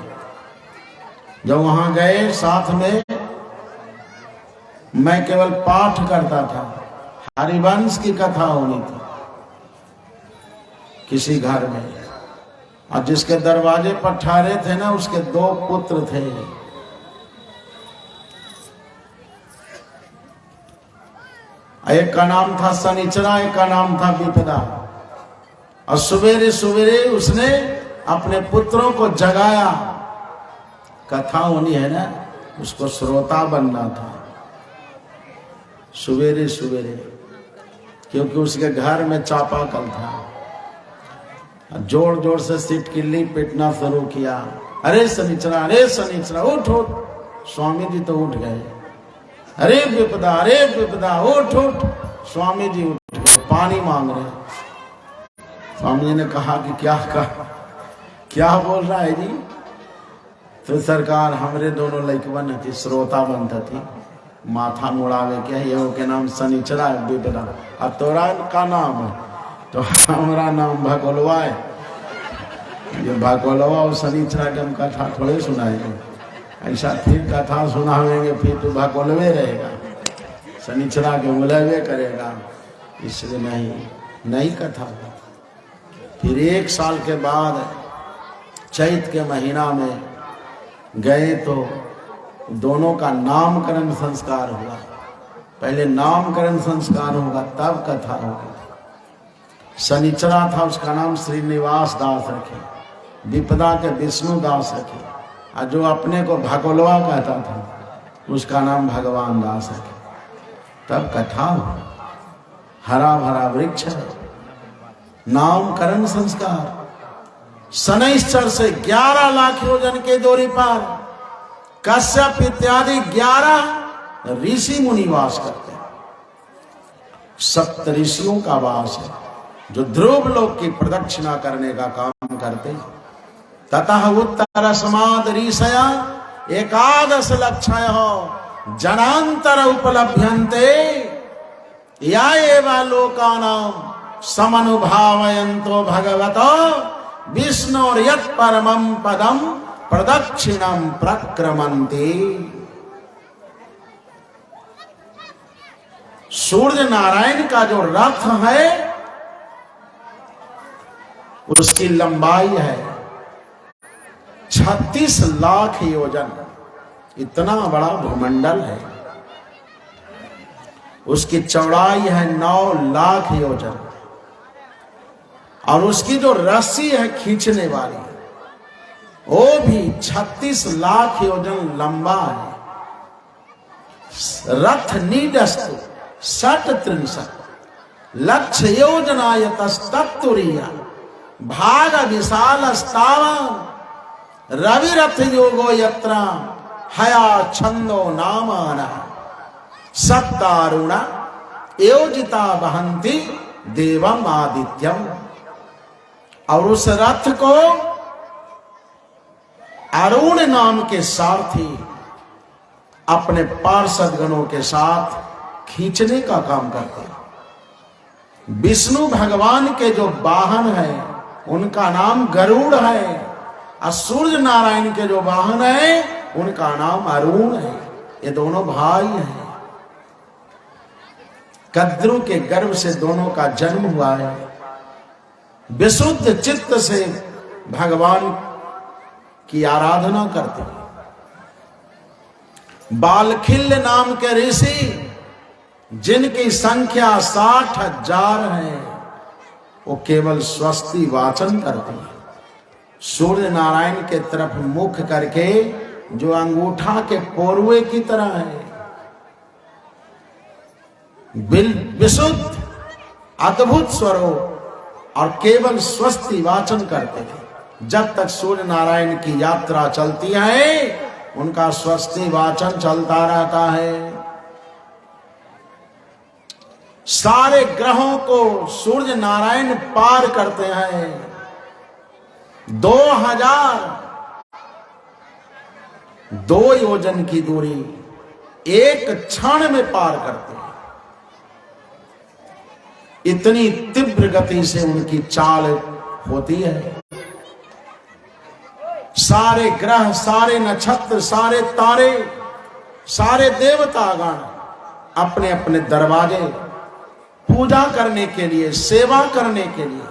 जब वहां गए साथ में मैं केवल पाठ करता था। हरिवंश की कथा होनी थी किसी घर में, और जिसके दरवाजे पर ठहरे थे ना उसके 2 पुत्र थे। एक का नाम था शनिचरा, एक का नाम था विपदा। और सवेरे सवेरे उसने अपने पुत्रों को जगाया। कथा होनी है ना, उसको श्रोता बनना था सवेरे सवेरे, क्योंकि उसके घर में चापाकल था। जोर जोर से सिटकिल्ली पीटना शुरू किया। अरे शनिचरा, अरे शनिचरा, उठ उठ। स्वामी जी तो उठ गए। अरे विपदा, अरे विपदा, उठ उठ। स्वामी जी उठ गए, पानी मांग रहे। स्वामी जी ने कहा कि क्या बोल रहा है जी। तो सरकार हमरे दोनों लड़कवन थी, श्रोता बनता थी, माथा मुड़ावे के ये के नाम शनिचरा है विपदा। अब तोरा का नाम है तो हमारा नाम भगोलवा है। ये भगोलवा और शनिचरा के हम कथा थोड़े सुनाएंगे। ऐसा फिर कथा सुनाएंगे फिर तो भगोलवे रहेगा, शनिचरा के बुलावे करेगा। इसलिए नहीं कथा। फिर 1 साल के बाद चैत के महीना में गए तो दोनों का नामकरण संस्कार हुआ। पहले नामकरण संस्कार होगा तब कथा होगी। शनिचरा था, उसका नाम श्रीनिवास दास रखे। विपदा के विष्णु दास रखे। और जो अपने को भगोलवा कहता था उसका नाम भगवान दास रखे। तब कथा हो। हरा भरा वृक्ष है। नामकरण संस्कार। शनैश्चर से 11 लाख योजन के दूरी पर कश्यप इत्यादि 11 ऋषि मुनि वास करते हैं। 7 ऋषियों का वास है जो ध्रुव लोक की प्रदक्षिणा करने का काम करते हैं। ततः उत्तर समाद ऋषया 11 लक्षय जनांतर उपलभ्यन्ते या एवा लोकानां समनुभावयन्तो भगवतो विष्णोर्यत् परमं पदम प्रदक्षिणम प्रक्रमन्ति। सूर्य नारायण का जो रथ है उसकी लंबाई है 36 लाख योजन। इतना बड़ा भूमंडल है। उसकी चौड़ाई है 9 लाख योजन और उसकी जो रस्सी है खींचने वाली वो भी 36 लाख योजन लंबा है। रथ नीडस्तु 60-63 लक्ष्य योजनायतस्तत्तुरीया भाग विशाल स्तावन रविरथ योगो यत्रा हया छंदो नामाना सत्तारुणा योजिता वहंती देवम आदित्यम। और उस रथ को अरुण नाम के सारथी अपने पार्षद गणों के साथ खींचने का काम करते हैं। विष्णु भगवान के जो वाहन है उनका नाम गरुड़ है और सूर्य नारायण के जो वाहन है उनका नाम अरुण है। ये दोनों भाई हैं। कद्रु के गर्भ से दोनों का जन्म हुआ है। विशुद्ध चित्त से भगवान की आराधना करते हैं। बालखिल्य नाम के ऋषि जिनकी संख्या 60,000 है वो केवल स्वस्ति वाचन करते हैं। सूर्य नारायण के तरफ मुख करके जो अंगूठा के पोरुए की तरह है, विशुद्ध अद्भुत स्वरूप और केवल स्वस्ति वाचन करते हैं। जब तक सूर्य नारायण की यात्रा चलती है उनका स्वस्ति वाचन चलता रहता है। सारे ग्रहों को सूर्य नारायण पार करते हैं। 2002 योजन की दूरी एक क्षण में पार करते हैं। इतनी तीव्र गति से उनकी चाल होती है। सारे ग्रह, सारे नक्षत्र, सारे तारे, सारे देवतागण अपने अपने दरवाजे पूजा करने के लिए, सेवा करने के लिए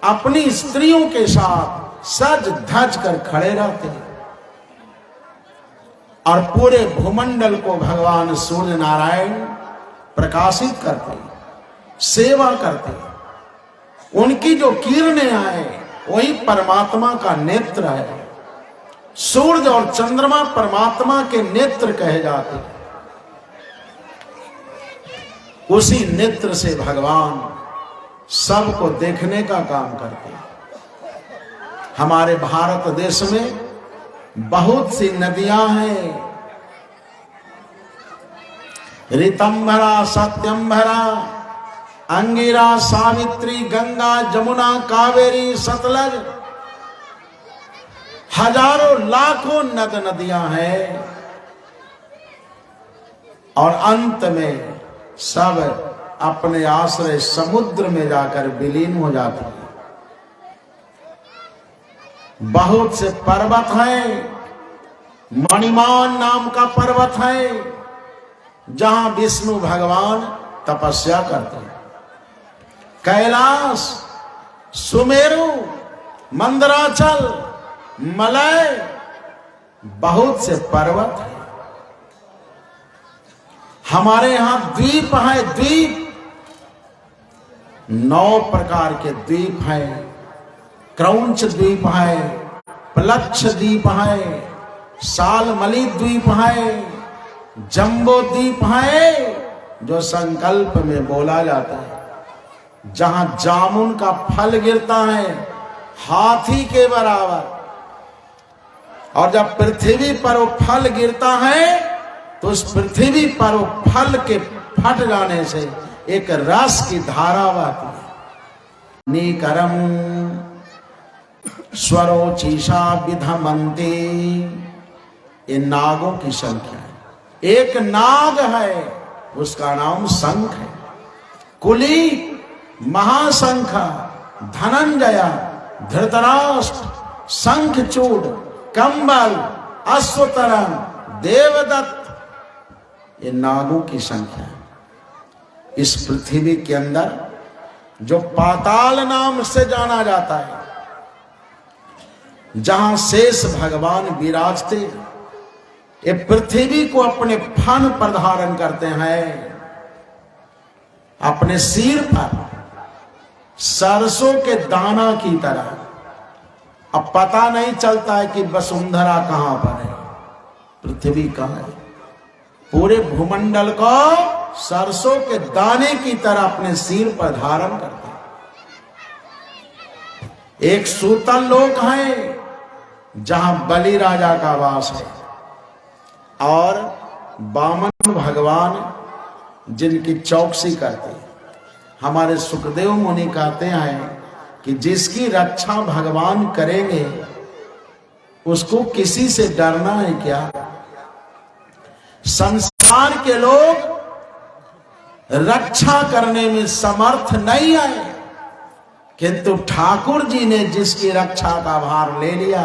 अपनी स्त्रियों के साथ सज धज कर खड़े रहते हैं और पूरे भूमंडल को भगवान सूर्य नारायण प्रकाशित करते हैं, सेवा करते हैं। उनकी जो किरणें आए वही परमात्मा का नेत्र है। सूर्य और चंद्रमा परमात्मा के नेत्र कहे जाते हैं। उसी नेत्र से भगवान सबको देखने का काम करते हैं। हमारे भारत देश में बहुत सी नदियां हैं। ऋतंभरा, सत्यंभरा, अंगिरा, सावित्री, गंगा, जमुना, कावेरी, सतलज, हजारों लाखों नद नदियां हैं और अंत में सब अपने आश्रय समुद्र में जाकर विलीन हो जाती है। बहुत से पर्वत हैं। मणिमान नाम का पर्वत है जहां विष्णु भगवान तपस्या करते हैं। कैलाश, सुमेरु, मंदराचल, मलय, बहुत से पर्वत हैं। हमारे यहां द्वीप है। द्वीप 9 प्रकार के द्वीप हैं। क्रौंच द्वीप है, प्लक्ष द्वीप है, सालमली द्वीप है, जम्बो द्वीप है जो संकल्प में बोला जाता है, जहां जामुन का फल गिरता है हाथी के बराबर। और जब पृथ्वी पर वो फल गिरता है तो उस पृथ्वी पर वो फल के फट जाने से एक रस की धारा बहती है। नीकरम स्वरोचीषा विधमन्ते। ये नागों की संख्या है। एक नाग है उसका नाम शंख है। कुली महाशंख, धनंजय, धृतराष्ट्र, शंखचूड़, कंबल, अश्वतरन, देवदत्त, ये नागों की संख्या है। इस पृथ्वी के अंदर जो पाताल नाम से जाना जाता है, जहां शेष भगवान विराजते, ये पृथ्वी को अपने फन पर धारण करते हैं। अपने सिर पर सरसों के दाना की तरह। अब पता नहीं चलता है कि वसुंधरा कहां पर है, पृथ्वी कहां है। पूरे भूमंडल को सरसों के दाने की तरह अपने सिर पर धारण करते हैं। एक सूतल लोक है जहां बलि राजा का वास है, और वामन भगवान जिनकी चौकसी करते हैं। हमारे सुखदेव मुनि कहते हैं कि जिसकी रक्षा भगवान करेंगे उसको किसी से डरना है क्या। संसार के लोग रक्षा करने में समर्थ नहीं है, किंतु ठाकुर जी ने जिसकी रक्षा का भार ले लिया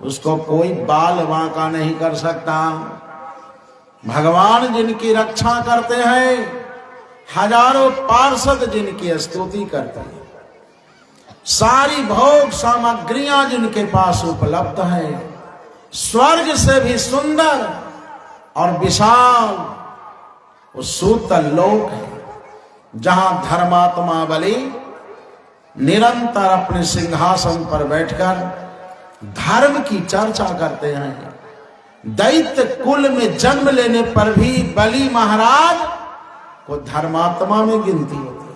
उसको कोई बाल वांका नहीं कर सकता। भगवान जिनकी रक्षा करते हैं, हजारों पार्षद जिनकी स्तुति करते हैं, सारी भोग सामग्रियां जिनके पास उपलब्ध है, स्वर्ग से भी सुंदर और विशाल वो सूतल लोक है, जहां धर्मात्मा बलि निरंतर अपने सिंहासन पर बैठकर धर्म की चर्चा करते हैं। दैत्य कुल में जन्म लेने पर भी बलि महाराज को धर्मात्मा में गिनती होती है,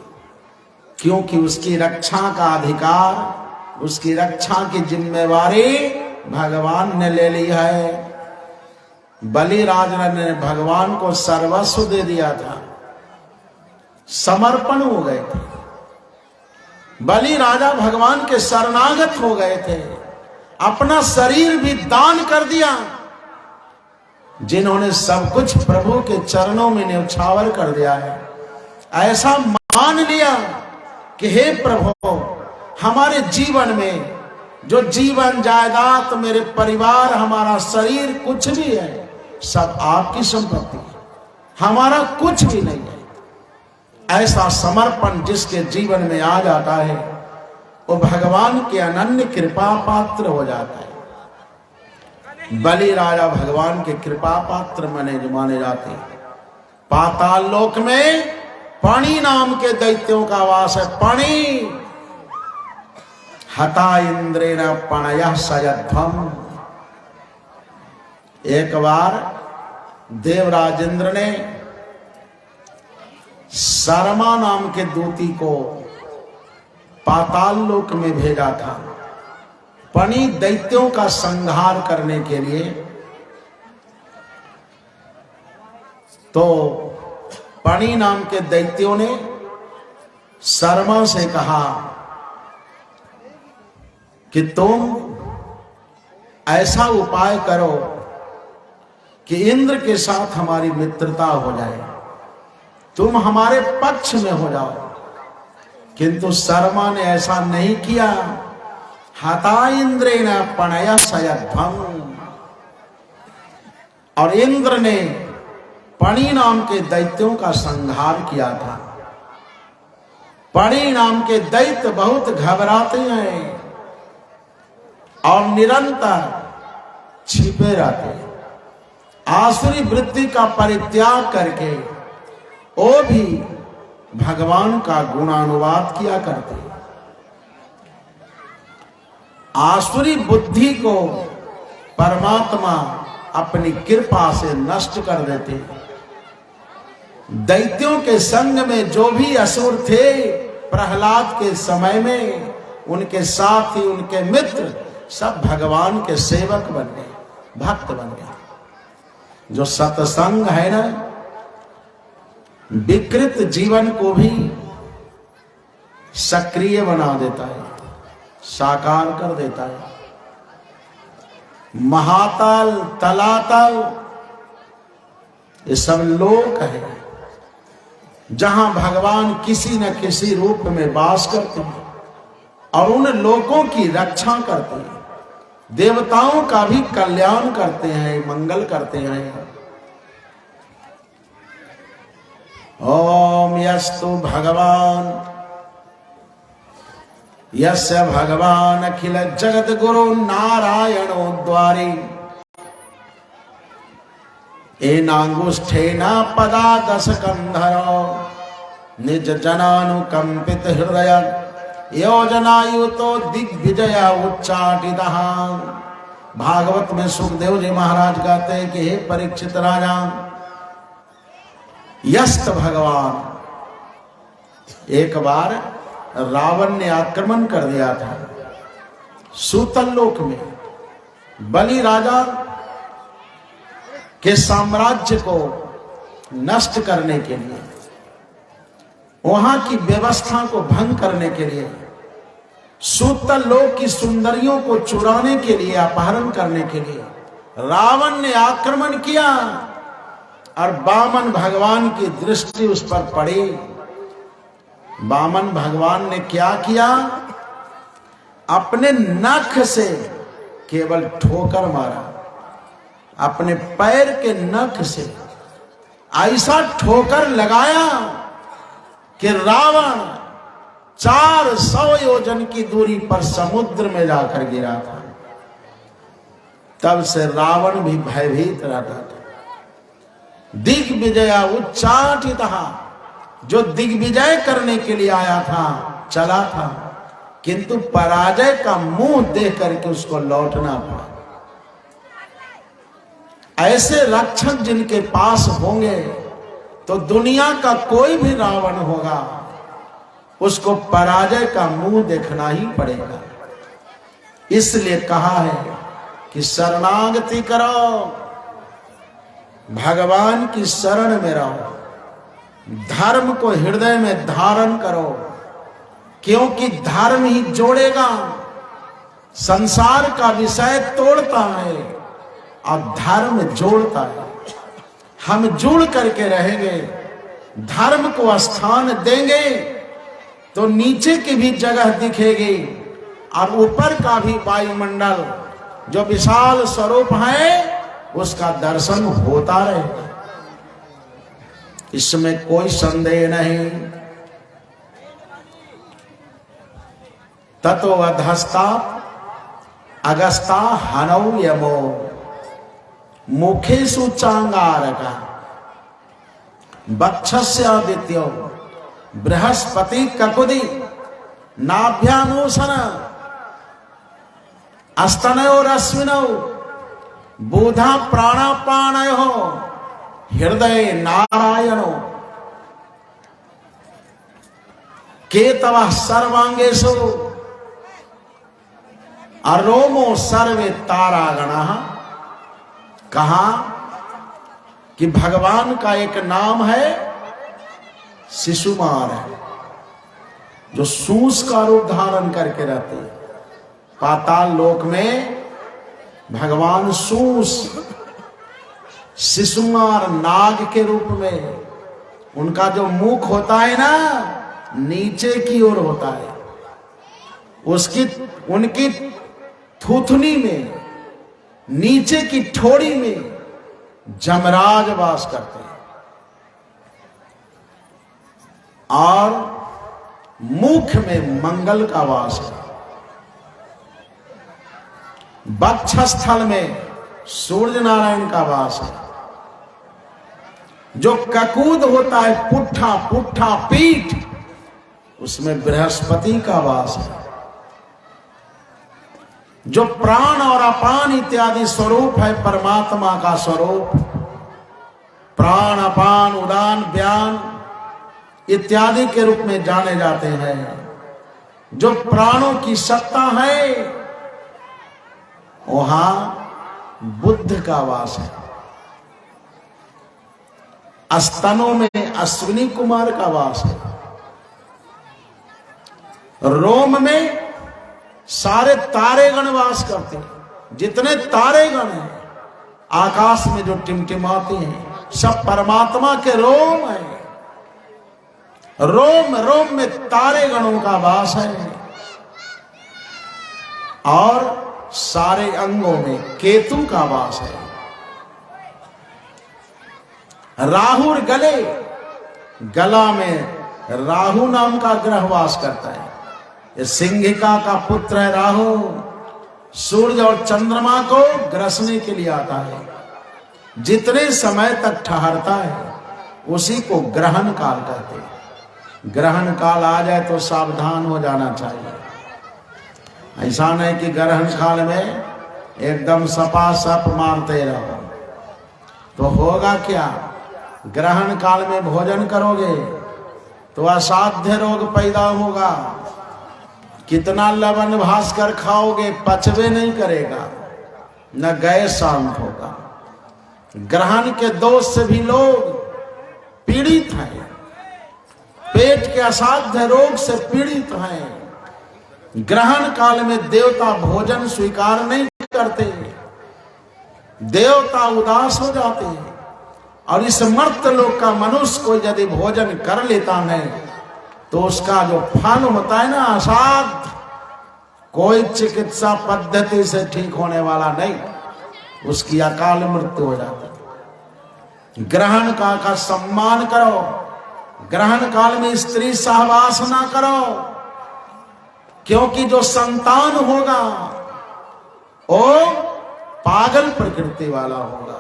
क्योंकि उसकी रक्षा का अधिकार, उसकी रक्षा की जिम्मेवारी भगवान ने ले ली है। बलि राजा ने भगवान को सर्वस्व दे दिया था, समर्पण हो गए थे। बलि राजा भगवान के शरणागत हो गए थे, अपना शरीर भी दान कर दिया। जिन्होंने सब कुछ प्रभु के चरणों में न्यौछावर कर दिया है, ऐसा मान लिया कि हे प्रभु, हमारे जीवन में जो जीवन जायदाद, मेरे परिवार, हमारा शरीर, कुछ भी है सब आपकी संपत्ति है, हमारा कुछ भी नहीं है। ऐसा समर्पण जिसके जीवन में आ जाता है वो भगवान के अनन्य कृपा पात्र हो जाता है। बलि राजा भगवान के कृपा पात्र माने जाते हैं। पाताल लोक में पणि नाम के दैत्यों का वास है। पणि हता इंद्रेण पणयः सयध्वम्। एक बार देवराज इंद्र ने शर्मा नाम के दूती को पाताल लोक में भेजा था, पणि दैत्यों का संहार करने के लिए। तो पणि नाम के दैत्यों ने शर्मा से कहा कि तुम ऐसा उपाय करो कि इंद्र के साथ हमारी मित्रता हो जाए, तुम हमारे पक्ष में हो जाओ। किंतु शर्मा ने ऐसा नहीं किया। हता इंद्रेण पणयः सयध्वम्। और इंद्र ने पणि नाम के दैत्यों का संहार किया था। पणि नाम के दैत्य बहुत घबराते हैं और निरंतर छिपे रहते हैं। आसुरी वृत्ति का परित्याग करके वो भी भगवान का गुणानुवाद किया करते हैं। आसुरी बुद्धि को परमात्मा अपनी कृपा से नष्ट कर देते हैं। दैत्यों के संग में जो भी असुर थे प्रहलाद के समय में, उनके साथी, उनके मित्र सब भगवान के सेवक बन गए, भक्त बन गए। जो सत्संग है ना, विकृत जीवन को भी सक्रिय बना देता है, साकार कर देता है। महातल, तलातल, ये सब लोक है। जहां भगवान किसी न किसी रूप में वास करते हैं और उन लोगों की रक्षा करते हैं, देवताओं का भी कल्याण करते हैं, मंगल करते हैं। ओम यस्तु भगवान यस्य भगवान अखिल जगत गुरु नारायणो द्वारे एनांगुष्ठेन पदा दश कंधरो निज जनानुकंपित हृदय योजनायुतो दिग्विजय उच्चाटितः। भागवत में सुखदेव जी महाराज कहते हैं कि हे परीक्षित राजा, यस्त भगवान, एक बार रावण ने आक्रमण कर दिया था सूतल लोक में। बलि राजा के साम्राज्य को नष्ट करने के लिए, वहां की व्यवस्था को भंग करने के लिए, सूतल लोक की सुंदरियों को चुराने के लिए, अपहरण करने के लिए रावण ने आक्रमण किया और वामन भगवान की दृष्टि उस पर पड़ी। वामन भगवान ने क्या किया? अपने नख से केवल ठोकर मारा, अपने पैर के नख से ऐसा ठोकर लगाया कि रावण 400 योजन की दूरी पर समुद्र में जाकर गिरा था। तब से रावण भी भयभीत रहता था। दिग्विजय उच्चाटितः, जो दिग्विजय करने के लिए आया था, चला था, किंतु पराजय का मुंह देख करके उसको लौटना पड़ा। ऐसे रक्षक जिनके पास होंगे तो दुनिया का कोई भी रावण होगा, उसको पराजय का मुंह देखना ही पड़ेगा। इसलिए कहा है कि शरणागति करो, भगवान की शरण में रहो, धर्म को हृदय में धारण करो, क्योंकि धर्म ही जोड़ेगा। संसार का विषय तोड़ता है और धर्म जोड़ता है। हम जुड़ करके रहेंगे, धर्म को स्थान देंगे तो नीचे की भी जगह दिखेगी और ऊपर का भी वायुमंडल जो विशाल स्वरूप है उसका दर्शन होता रहेगा। इसमें कोई संदेह नहीं। ततो अधस्ता अगस्ता हनौ यमो मुखेषु चांगारका वक्षस्य आदित्यो बृहस्पति ककुदि नाभ्यानोसन अस्तनयो रश्मिनौ बुधा प्राणापानयो हृदय नारायणो केतवः सर्वांगेषु अरोमो सर्वे तारागणः। कहा कि भगवान का एक नाम है शिशुमार है, जो सूस का रूप धारण करके रहते हैं। पाताल लोक में भगवान सूस शिशुमार नाग के रूप में, उनका जो मुख होता है ना नीचे की ओर होता है, उसकी उनकी थूथनी में नीचे की ठोड़ी में जमराज वास करते हैं और मुख में मंगल का वास है। वक्षस्थल में सूर्य नारायण का वास है। जो ककूद होता है पुट्ठा पुट्ठा पीठ, उसमें बृहस्पति का वास है। जो प्राण और अपान इत्यादि स्वरूप है परमात्मा का स्वरूप, प्राण अपान उदान व्यान इत्यादि के रूप में जाने जाते हैं। जो प्राणों की सत्ता है वहां बुद्ध का वास है। स्तनों में अश्विनी कुमार का वास है। रोम में सारे तारेगण वास करते हैं। जितने तारेगण हैं आकाश में जो टिमटिमाते हैं सब परमात्मा के रोम है। रोम रोम में तारे गणों का वास है और सारे अंगों में केतु का वास है। राहुर गले, गला में राहु नाम का ग्रह वास करता है। ये सिंहिका का पुत्र है राहु। सूर्य और चंद्रमा को ग्रसने के लिए आता है। जितने समय तक ठहरता है उसी को ग्रहण काल कहते हैं। ग्रहण काल आ जाए तो सावधान हो जाना चाहिए। ऐसा नहीं कि ग्रहण काल में एकदम सपा सप मारते रहो तो होगा क्या। ग्रहण काल में भोजन करोगे तो असाध्य रोग पैदा होगा। कितना लवण भास्कर खाओगे पचवे नहीं करेगा, न गैस शांत होगा। ग्रहण के दोष से भी लोग पीड़ित हैं, पेट के असाध्य रोग से पीड़ित हैं। ग्रहण काल में देवता भोजन स्वीकार नहीं करते, देवता उदास हो जाते हैं। और इस मर्त लोक का मनुष्य को यदि भोजन कर लेता है तो उसका जो फल होता है ना असाध्य, कोई चिकित्सा पद्धति से ठीक होने वाला नहीं, उसकी अकाल मृत्यु हो जाती है। ग्रहण काल का सम्मान करो। ग्रहण काल में स्त्री सहवास ना करो, क्योंकि जो संतान होगा वो पागल प्रकृति वाला होगा।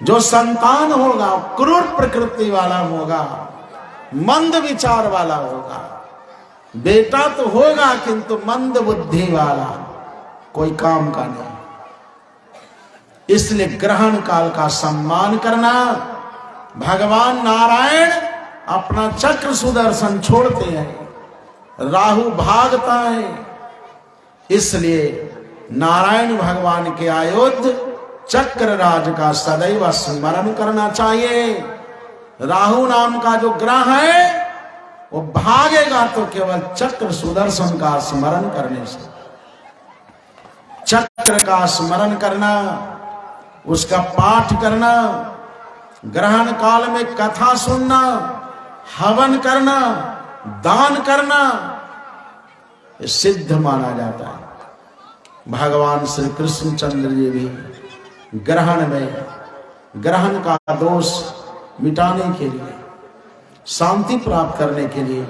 जो संतान होगा क्रूर प्रकृति वाला होगा, मंद विचार वाला होगा। बेटा तो होगा किंतु मंद बुद्धि वाला, कोई काम का नहीं। इसलिए ग्रहण काल का सम्मान करना। भगवान नारायण अपना चक्र सुदर्शन छोड़ते हैं, राहु भागता है। इसलिए नारायण भगवान के आयुध चक्र राज का सदैव स्मरण करना चाहिए। राहु नाम का जो ग्रह है वो भागेगा तो केवल चक्र सुदर्शन का स्मरण करने से। चक्र का स्मरण करना, उसका पाठ करना, ग्रहण काल में कथा सुनना, हवन करना, दान करना, ये सिद्ध माना जाता है। भगवान श्री कृष्णचंद्र जी भी ग्रहण में ग्रहण का दोष मिटाने के लिए, शांति प्राप्त करने के लिए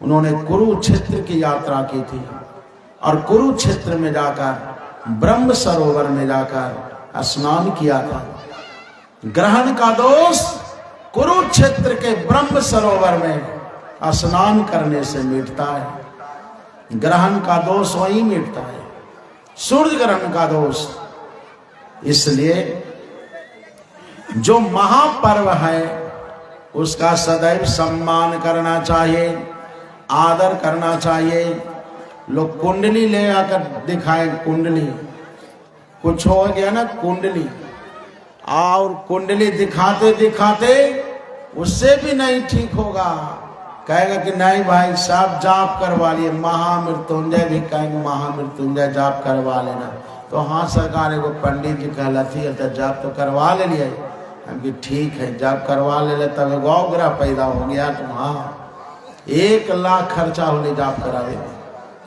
उन्होंने कुरुक्षेत्र की यात्रा की थी और कुरुक्षेत्र में जाकर ब्रह्म सरोवर में जाकर स्नान किया था। ग्रहण का दोष कुरुक्षेत्र के ब्रह्म सरोवर में स्नान करने से मिटता है। ग्रहण का दोष वहीं मिटता है, सूर्य ग्रहण का दोष। इसलिए जो महापर्व है उसका सदैव सम्मान करना चाहिए, आदर करना चाहिए। लोग कुंडली ले आकर दिखाए, कुंडली कुछ हो गया ना कुंडली, और कुंडली दिखाते दिखाते उससे भी नहीं ठीक होगा। कहेगा कि नहीं भाई साहब जाप करवा लिए, महामृत्युंजय भी कहेंगे महामृत्युंजय जाप करवा लेना। तो हाँ सरकार को पंडित जी कहलाती है तो जाप तो करवा ले लिए। हम कि ठीक है जाप करवा ले तब गौ ग्रह पैदा हो गया तो हाँ 1 लाख खर्चा होने जाप करा दे,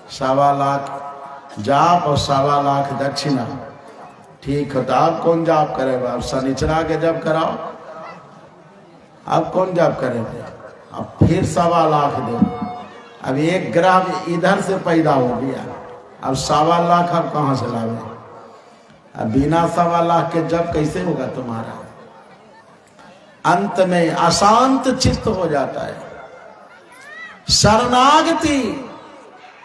1.25 लाख जाप और 1.25 लाख दक्षिणा। ठीक है तो आप कौन जाप करेगा? आप शनिचरा के जब कराओ, आप कौन जाप करेंगे? अब फिर 1.25 लाख दो। अब एक ग्रह इधर से पैदा हो गया, अब 1.25 लाख आप कहाँ से लावे? अब बिना 1.25 लाख के जब कैसे होगा तुम्हारा? अंत में अशांत चित्त हो जाता है। शरणागति,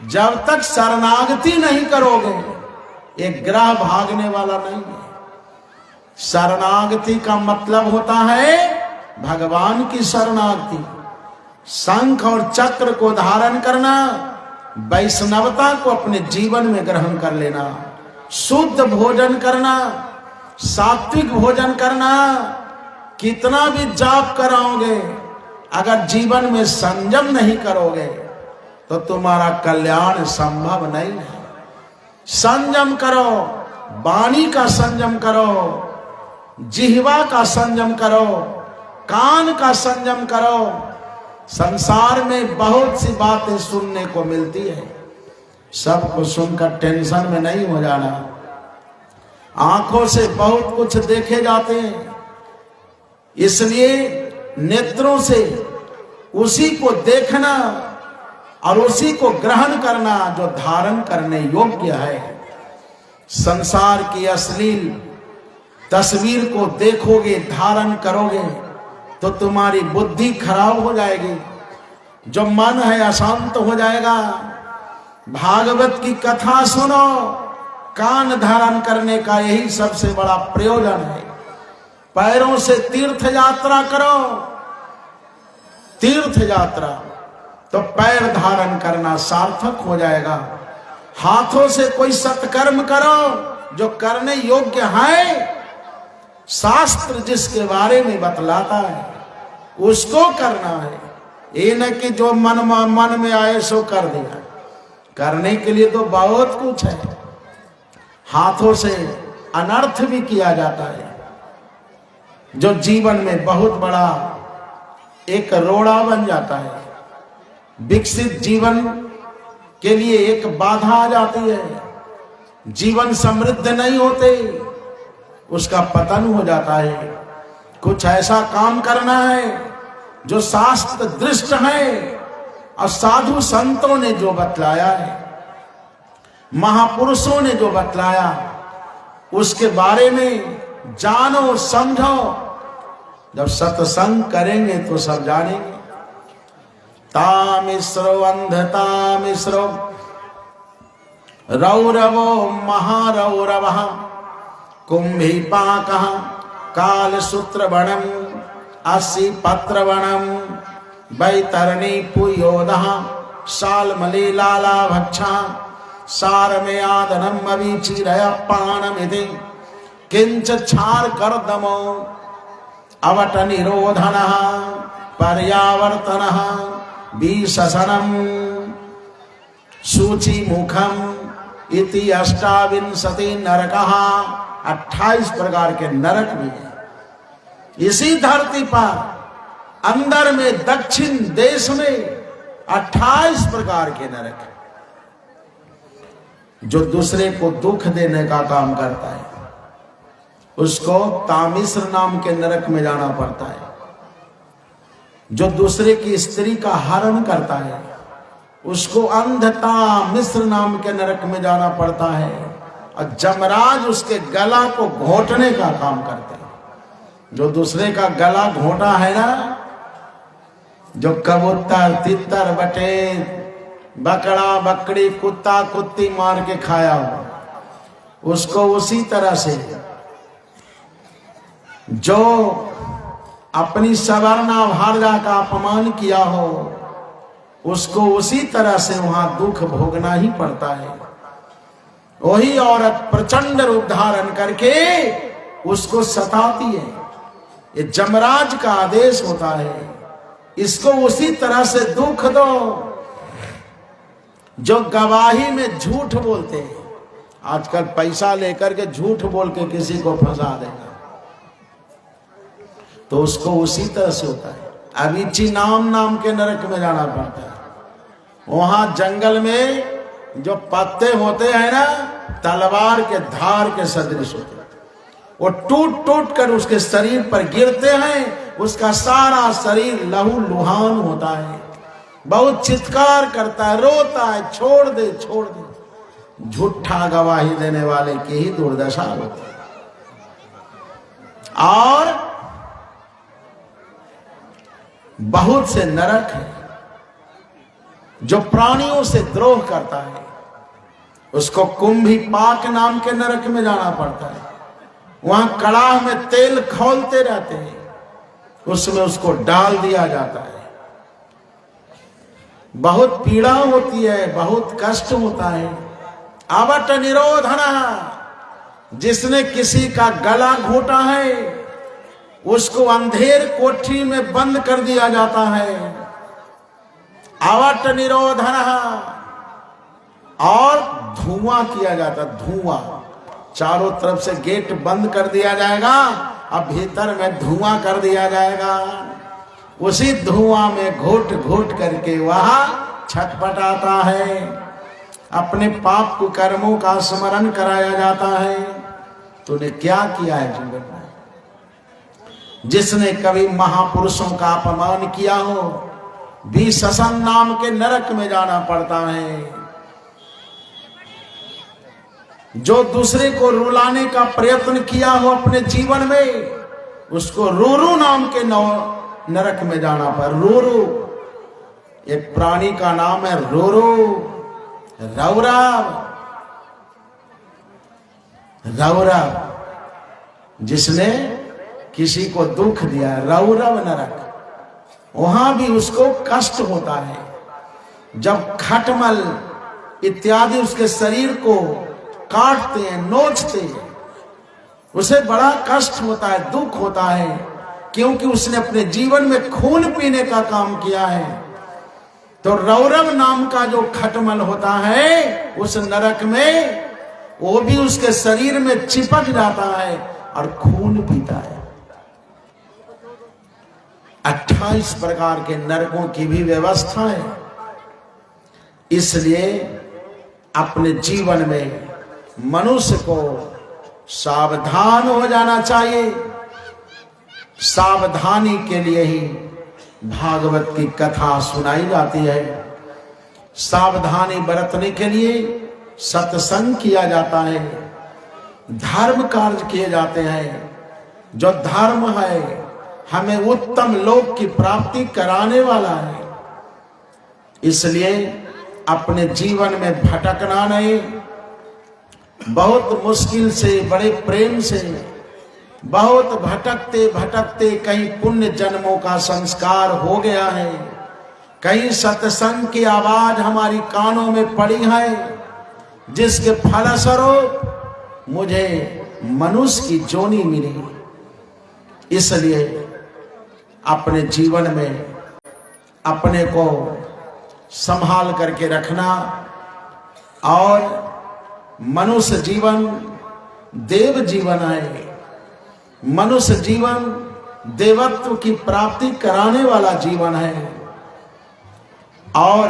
जब तक शरणागति नहीं करोगे एक ग्रह भागने वाला नहीं है। शरणागति का मतलब होता है भगवान की शरणागति। शंख और चक्र को धारण करना, वैष्णवता को अपने जीवन में ग्रहण कर लेना, शुद्ध भोजन करना, सात्विक भोजन करना। कितना भी जाप कराओगे अगर जीवन में संयम नहीं करोगे तो तुम्हारा कल्याण संभव नहीं है। संयम करो, वाणी का संयम करो, जिह्वा का संयम करो, कान का संयम करो, संसार में बहुत सी बातें सुनने को मिलती है, सबको सुनकर टेंशन में नहीं हो जाना। आंखों से बहुत कुछ देखे जाते हैं, इसलिए नेत्रों से उसी को देखना और उसी को ग्रहण करना जो धारण करने योग्य है। संसार की अश्लील तस्वीर को देखोगे, धारण करोगे तो तुम्हारी बुद्धि खराब हो जाएगी, जो मन है अशांत हो जाएगा। भागवत की कथा सुनो, कान धारण करने का यही सबसे बड़ा प्रयोजन है। पैरों से तीर्थ यात्रा करो, तीर्थ यात्रा तो पैर धारण करना सार्थक हो जाएगा। हाथों से कोई सत्कर्म करो जो करने योग्य है, शास्त्र जिसके बारे में बतलाता है उसको करना है। ये न कि जो मन में आए सो कर दिया। करने के लिए तो बहुत कुछ है। हाथों से अनर्थ भी किया जाता है, जो जीवन में बहुत बड़ा एक रोड़ा बन जाता है। विकसित जीवन के लिए एक बाधा आ जाती है। जीवन समृद्ध नहीं होते, उसका पतन हो जाता है। कुछ ऐसा काम करना है जो शास्त्र दृष्ट है और साधु संतों ने जो बतलाया है, महापुरुषों ने जो बतलाया, उसके बारे में जानो समझो। जब सत्संग करेंगे तो सब जानेंगे। तामिश्रो अंधतामिश्रो रौरवो महारौरवः कुंभीपाकः कालसूत्रवणम् अस्सी पत्रवणम् वैतरणी पुयोदः शाल्मलीलाला भक्षा सारमेयादनम् अविचिरय पानमिति किंच क्षार कर्दमो अवट निरोधनः पर्यावर्तनः विशसनम् सूची मुखम इति अष्टाविंशति नरकः। 28 प्रकार के नरक भी है इसी धरती पर। अंदर में दक्षिण देश में 28 प्रकार के नरक, जो दूसरे को दुख देने का काम करता है उसको तामिश्र नाम के नरक में जाना पड़ता है। जो दूसरे की स्त्री का हरण करता है उसको अंधता मिश्र नाम के नरक में जाना पड़ता है। और जमराज उसके गला को घोटने का काम करते हैं। जो दूसरे का गला घोटा है ना, जो कबूतर तितर बटे बकड़ा बकड़ी कुत्ता कुत्ती मार के खाया हो, उसको उसी तरह से जो अपनी सवर्णा भारजा का अपमान किया हो उसको उसी तरह से वहां दुख भोगना ही पड़ता है। वही औरत प्रचंड रूप धारण करके उसको सताती है। ये जमराज का आदेश होता है, इसको उसी तरह से दुख दो। जो गवाही में झूठ बोलते हैं, आजकल पैसा लेकर के झूठ बोल के किसी को फंसा देगा, तो उसको उसी तरह से होता है। अविची नाम के नरक में जाना पड़ता है। वहां जंगल में जो पत्ते होते हैं ना, तलवार के धार के सदृश होते हैं, वो टूट टूट कर उसके शरीर पर गिरते हैं। उसका सारा शरीर लहू लुहान होता है, बहुत चित्कार करता है, रोता है, छोड़ दे छोड़ दे। झूठा गवाही देने वाले की ही दुर्दशा होती है। और बहुत से नरक है। जो प्राणियों से द्रोह करता है उसको कुंभी पाक नाम के नरक में जाना पड़ता है। वहां कड़ाह में तेल खौलते रहते हैं, उसमें उसको डाल दिया जाता है। बहुत पीड़ा होती है, बहुत कष्ट होता है। आवट निरोधना, जिसने किसी का गला घोटा है उसको अंधेर कोठरी में बंद कर दिया जाता है। आवट निरोधन, और धुआं किया जाता, धुआं चारों तरफ से गेट बंद कर दिया जाएगा, अब भीतर में धुआं कर दिया जाएगा। उसी धुआं में घोट घोट करके वह छटपटाता है। अपने पाप कर्मों का स्मरण कराया जाता है। तूने क्या किया है जीवन में? जिसने कभी महापुरुषों का अपमान किया हो, भी ससन नाम के नरक में जाना पड़ता है। जो दूसरे को रुलाने का प्रयत्न किया हो अपने जीवन में, उसको रोरू नाम के नरक में जाना पड़ा। रोरू एक प्राणी का नाम है, रोरू, रौरव। रौरव जिसने किसी को दुख दिया, रौरव नरक। वहां भी उसको कष्ट होता है। जब खटमल इत्यादि उसके शरीर को काटते हैं, नोचते हैं, उसे बड़ा कष्ट होता है, दुख होता है, क्योंकि उसने अपने जीवन में खून पीने का काम किया है। तो रौरव नाम का जो खटमल होता है उस नरक में, वो भी उसके शरीर में चिपक जाता है और खून पीता है। 28 प्रकार के नरकों की भी व्यवस्था है। इसलिए अपने जीवन में मनुष्य को सावधान हो जाना चाहिए। सावधानी के लिए ही भागवत की कथा सुनाई जाती है। सावधानी बरतने के लिए सत्संग किया जाता है, धर्म कार्य किए जाते हैं। जो धर्म है हमें उत्तम लोक की प्राप्ति कराने वाला है। इसलिए अपने जीवन में भटकना नहीं। बहुत मुश्किल से, बड़े प्रेम से, बहुत भटकते भटकते कहीं पुण्य जन्मों का संस्कार हो गया है, कहीं सत्संग की आवाज हमारी कानों में पड़ी है, जिसके फलस्वरूप मुझे मनुष्य की जोनी मिली। इसलिए अपने जीवन में अपने को संभाल करके रखना। और मनुष्य जीवन देव जीवन है। मनुष्य जीवन देवत्व की प्राप्ति कराने वाला जीवन है। और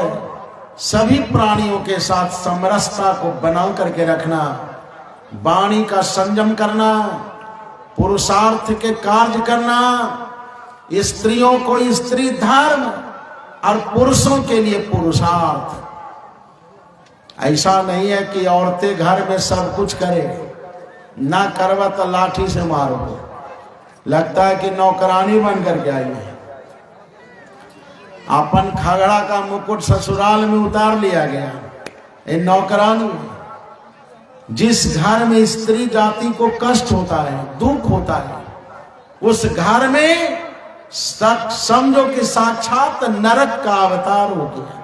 सभी प्राणियों के साथ समरसता को बना करके रखना, वाणी का संयम करना, पुरुषार्थ के कार्य करना, स्त्रियों को स्त्री धर्म और पुरुषों के लिए पुरुषार्थ। ऐसा नहीं है कि औरतें घर में सब कुछ करें, ना करवा तो लाठी से मारो। लगता है कि नौकरानी बन करके आई है। अपन खगड़ा का मुकुट ससुराल में उतार लिया गया, ये नौकरानी। जिस घर में स्त्री जाति को कष्ट होता है, दुख होता है, उस घर में समझो कि साक्षात नरक का अवतार हो गया।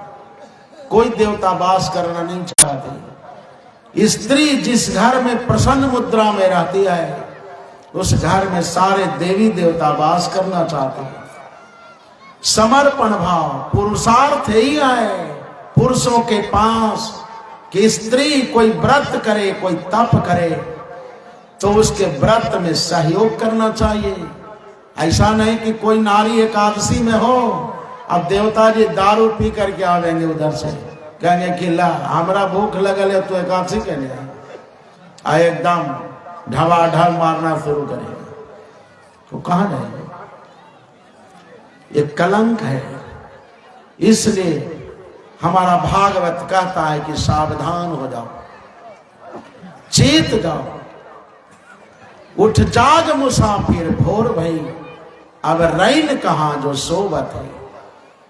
कोई देवता वास करना नहीं चाहती। स्त्री जिस घर में प्रसन्न मुद्रा में रहती है, उस घर में सारे देवी देवता वास करना चाहते हैं। समर्पण भाव, पुरुषार्थ ही है पुरुषों के पास कि स्त्री कोई व्रत करे, कोई तप करे, तो उसके व्रत में सहयोग करना चाहिए। ऐसा नहीं कि कोई नारी एकादशी में हो, अब देवता जी दारू पी करके आवेंगे उधर से, कहेंगे कि ला हमरा भूख लगल है तो एकादशी के लिए आ, एकदम ढवाढल मारना शुरू करेंगे, तो कहाँ जाएंगे? ये कलंक है। इसलिए हमारा भागवत कहता है कि सावधान हो जाओ, चेत जाओ, उठ जाग मुसाफिर भोर भई, अब रैन कहाँ जो सोबत है।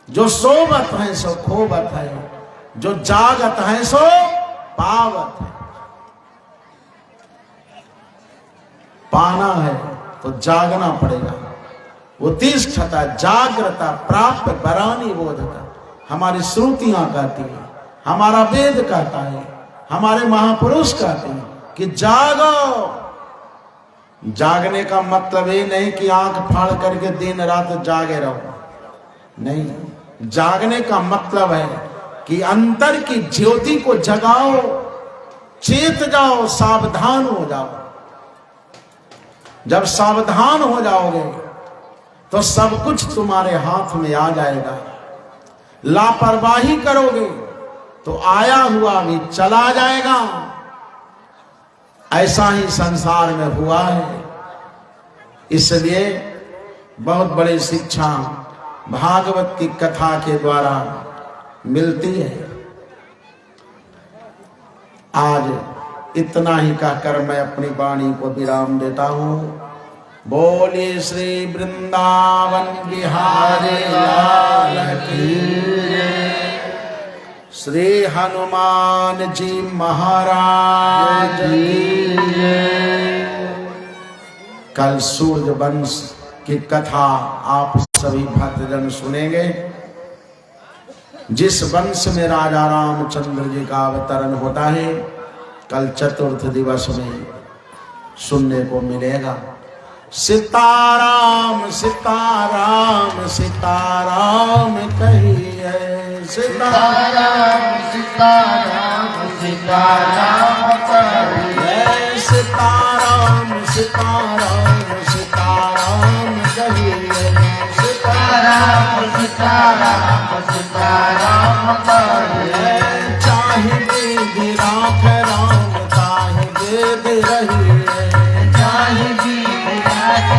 जो सोबत है सो खोबत है, जो जागत है सो पावत है। पाना है तो जागना पड़ेगा। उत्तिष्ठता जागृता प्राप्त बरानी बोधता, हमारी श्रुतियां कहती है, हमारा वेद कहता है, हमारे महापुरुष कहते हैं कि जागो। जागने का मतलब ये नहीं कि आंख फाड़ करके दिन रात जागे रहो, नहीं। जागने का मतलब है कि अंतर की ज्योति को जगाओ, चेत जाओ, सावधान हो जाओ। जब सावधान हो जाओगे तो सब कुछ तुम्हारे हाथ में आ जाएगा। लापरवाही करोगे तो आया हुआ भी चला जाएगा। ऐसा ही संसार में हुआ है। इसलिए बहुत बड़ी शिक्षा भागवत की कथा के द्वारा मिलती है। आज इतना ही कहकर मैं अपनी वाणी को विराम देता हूँ। बोले श्री वृंदावन बिहारी लाल की जय। श्री हनुमान जी महाराज की जय। कल सूर्य वंश की कथा आप सभी भक्तजन सुनेंगे। जिस वंश में राजा रामचंद्र जी का अवतरण होता है, कल चतुर्थ दिवस में सुनने को मिलेगा। सीताराम सीताराम सीताराम कहिए। सीताराम सीताराम सीताराम कहिए। सीताराम सीताराम सीताराम कहिए। सीताराम सीताराम सीताराम कहिए। चाहे वेद राख राम ताहि वेद रहिए। चाहे वेद राख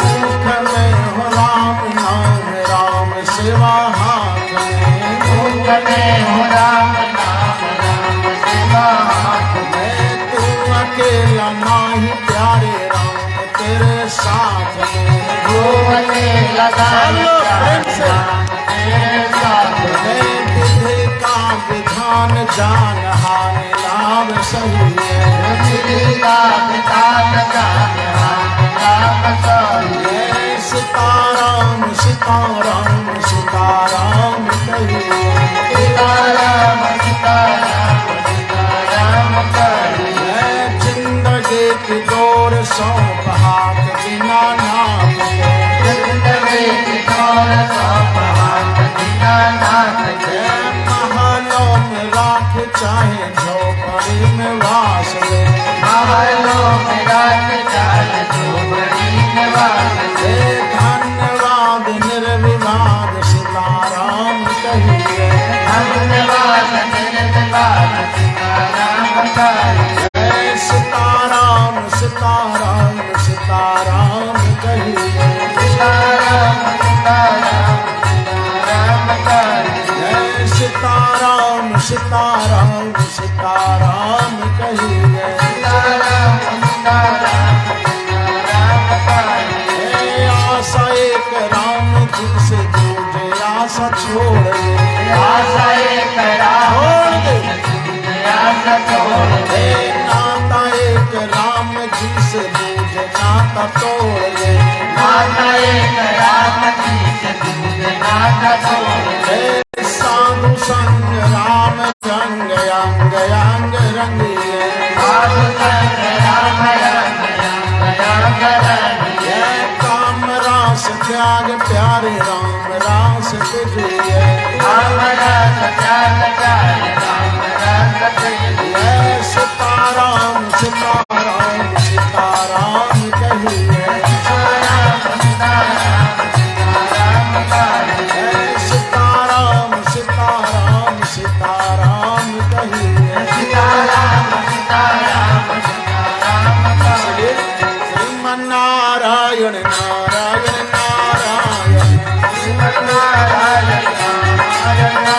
मुख में हो राम नाम राम सेवा हाथ में। मुख में हो राम नाम राम सेवा हाथ में। तू अकेला नाही प्यारे राम तेरे साथ में। तू अकेला नाही प्यारे राम तेरे साथ में। विधि का विधान जान हान लाभ सही है। विधि का विधान जान हान लाभ सही है। सीताराम सीताराम सीताराम कहिए। सीताराम सीताराम सीताराम कहिए। जिंदगी की दौड़ सौंप हाथ बिना नाम के। जिंदगी की दौड़ सौंप हाथ बिना नाम के। महलों में राख चाहे झोपड़ी में वास ले। महलों में राख चाहे झोपड़ी में वास ले। धन्यवाद निर्विवाद सीताराम कहिए। धन्यवाद निर्विवाद सीताराम कहिए। सीताराम सीताराम सीताराम कहिए। सीताराम सीताराम सीताराम कहिए। सीताराम सीताराम सीताराम कहिए। सीताराम सीताराम सीताराम कहिए। आशा एक राम जी से दूजे आशा छोड़ दे। आशा एक राम जी से दूजे आशा छोड़ दे। नाता एक राम जी से दूजे नाता तोड़ दे। नाता एक राम जी से दूजे नाता तोड़ दे। साधु संग राम रंग अंग अंग रंगिए। साधु संग राम रंग अंग अंग रंगिए। काम रास त्याग प्यारे राम रास तुझिए। काम रास त्याग प्यारे राम रास तुझिए। सीताराम सीताराम सीताराम कहिए। सीताराम सीताराम सीताराम कहिए। सीताराम सीताराम सीताराम कहिए। सीताराम सीताराम सीताराम कहिए। श्रीमन्नारायण नारायण नारायण। श्रीमन्नारायण नारायण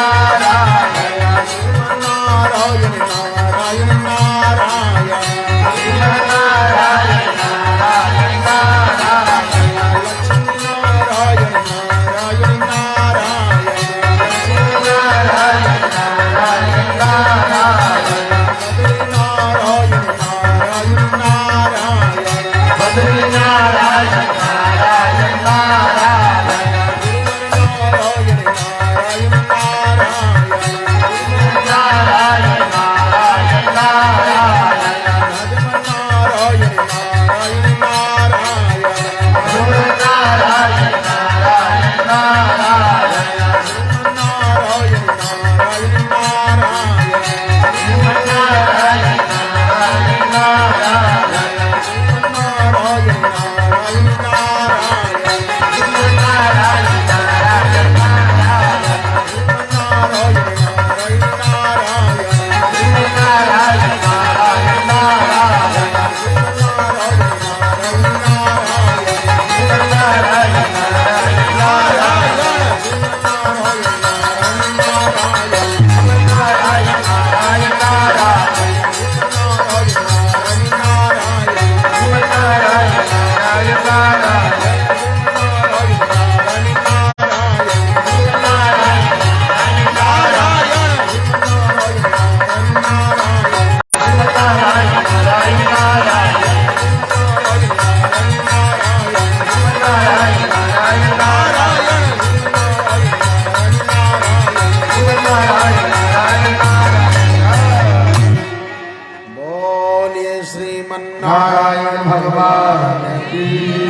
नारायण भगवान की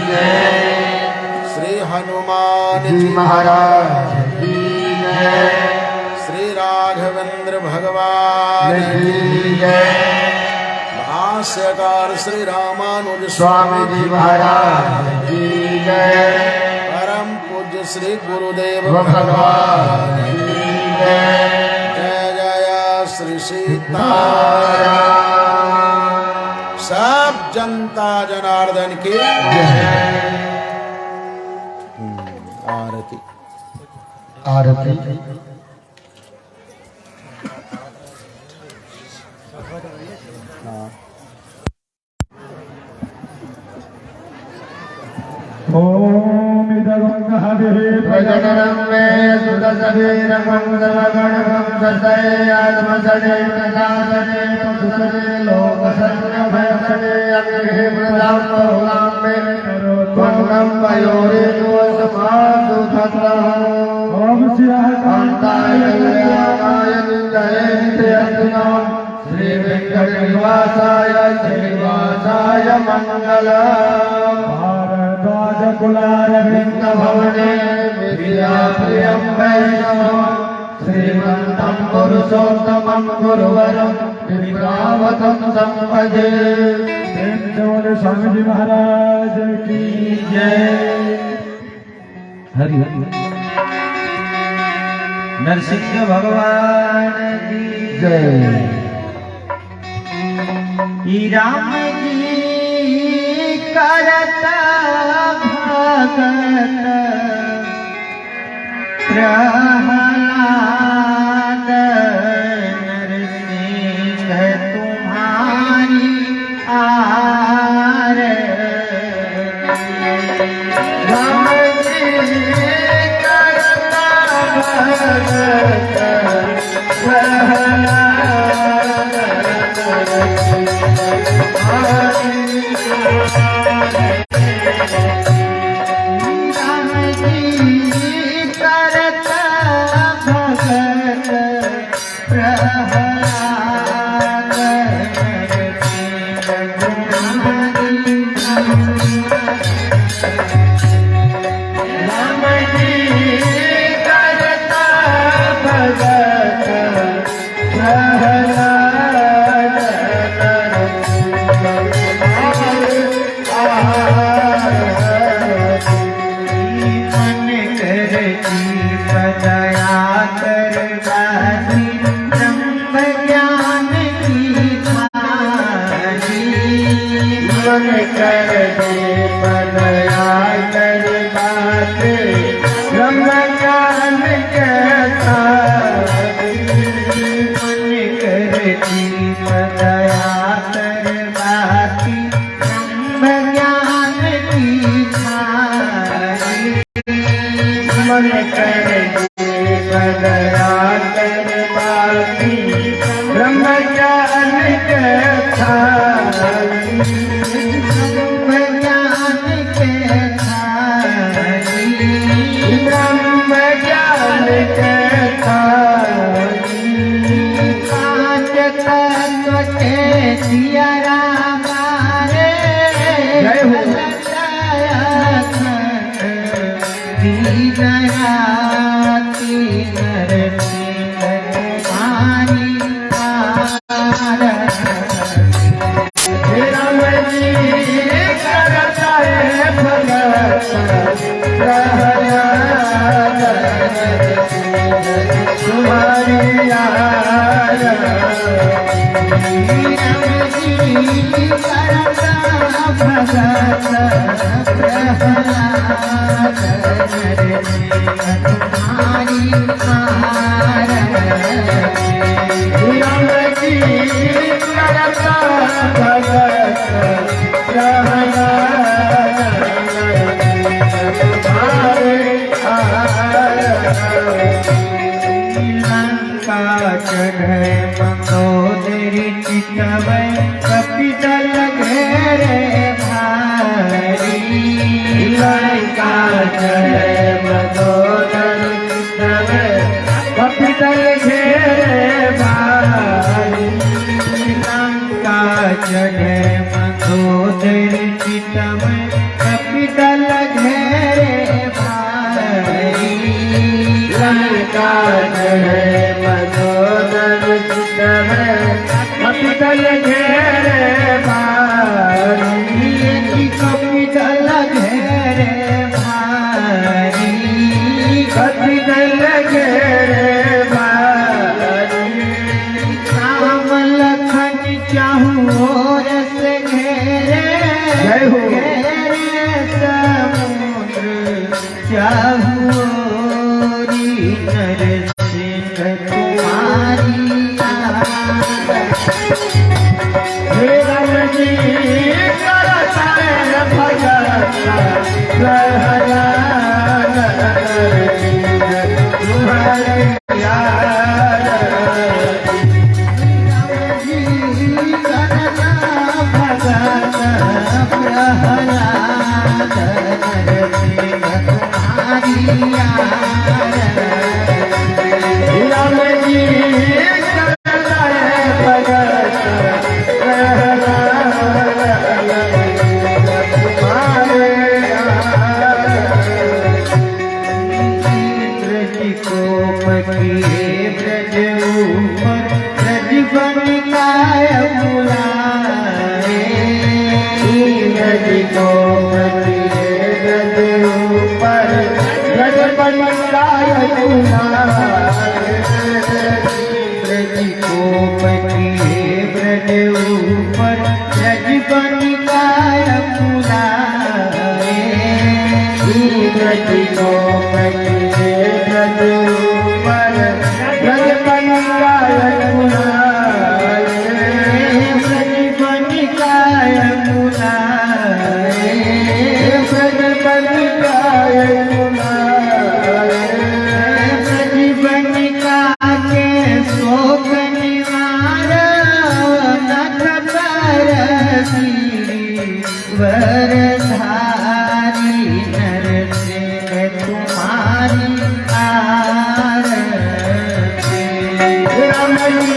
जय। श्री हनुमान जी जी महाराज की जय। श्री राघवेंद्र भगवान की जय। भाष्यकार श्री रामानुज स्वामी जी महाराज की जय। परम पूज्य श्री गुरुदेव भगवान की जय। जय जय श्री सीताराम। सब जनता जनार्दन की आरती। आरती। ओम इदगं कहभिः प्रजननं मे सुदशवीरं सर्वगणं सदये आत्मसदे प्रदासदे सुसदे लोकसर्वभयसदे अग्निः प्रदां बहुलां मे भग्नं वयोरेणुवसमासु तत्रः ओम श्रीः कान्ताय कल्याणाय निलये नित्यर्जुनां श्रीवेङ्कटनिवासाय श्रीनिवासाय मङ्गलम्। भारद्वाजकुलारविन्द भवने विद्याप्रियं वैष्णवं श्रीमन्तं पुरुषोत्तमं गुरुवरं विप्रावतं सम्भजे। प्रेमचोर स्वामी जी महाराज की जय। हरि हरि नरसिंह भगवान की जय। ई राम जी करत भगत प्रहलाद नरसिंह तुम्हारी आर राम जी करता भगत प्रहलाद राम जी करत भगत प्रहलाद राम जी करता भगत प्रहलाद मन कर दया कर गाजी ब्रह्म ज्ञान की खाजी मन कर दे दया कर बात ब्रह्म ज्ञान के मन कर दया कर बाती ब्रह्म ज्ञान की खाजी मन कर दे दया कर बाती ब्रह्म ज्ञान के ब्रह्म ज्ञान के खाजी ब्रह्म ज्ञान के पांच तत्व के दियरा मारे जय हो। दीनयाति नरसिंह तुम्हारी आर राम जी करता है भगत प्रहलाद तुम्हारी आर राम जी करता भगत प्रहलाद तुम्हारे लंका चढ़े मंदोदरी चितवै कपितल घेरे भारी लंका चढ़े मदोदर चितवै कपितल घेरे भारी लंका चढ़े मंदोदरी चितम कपितल घेरे भारी लंका है मनोदर चितम कपितल घेरे भारी कपितल घेरे भारी कपितल घेरे भारी राम लखन चाहू और से घेरे जय हो। घेरे समुद्र चाहू नरसिंह तुम्हारी हे राम जी करता है भजन सहना तुम्हारे यार राम जी करता है भजन सहना तुम्हारे नदी को ब्रज ऊपर ब्रज बनाए नदी को ब्रज ऊपर ब्रज बनाए वरधारी नरसिंह तुम्हारी आरती राम जी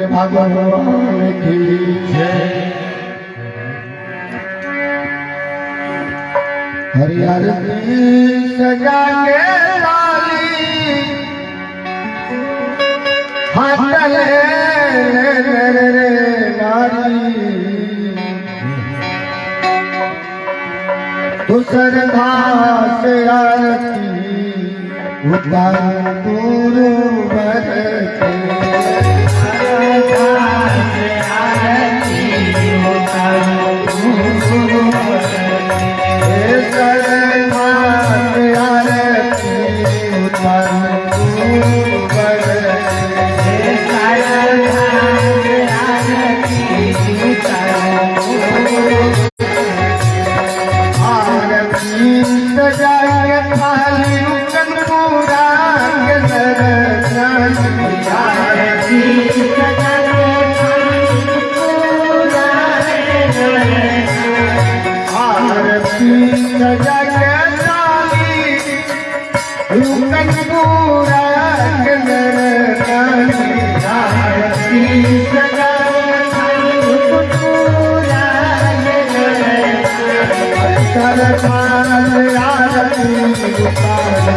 भगवान की जय। हरियाणवी सजा के लाली हाथ ले नारी तू श्रद्धा से आरती उतार गुरु बरते सजाए थाली सरकार आरती उतार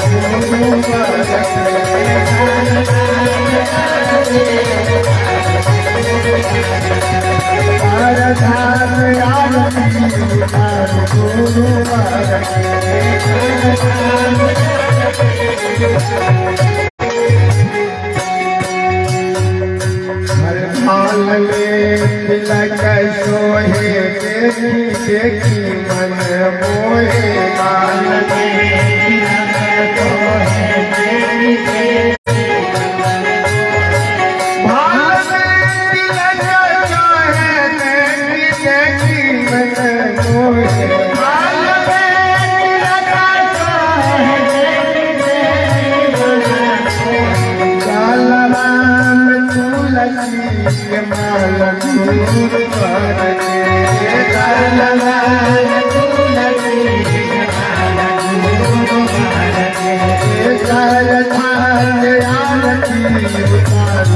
माल में तिलक सोहे देखी देखी मन मोहे माल में तिलक सोहे देखी देखी माल में तिलक सोहे देखी देखी मन मोहे माल में तिलक सोहे देखी देखी मन मोहे काला तुलसी के माल दूर पर के काला तुलसी के माल दूर पर के काला आरती उतार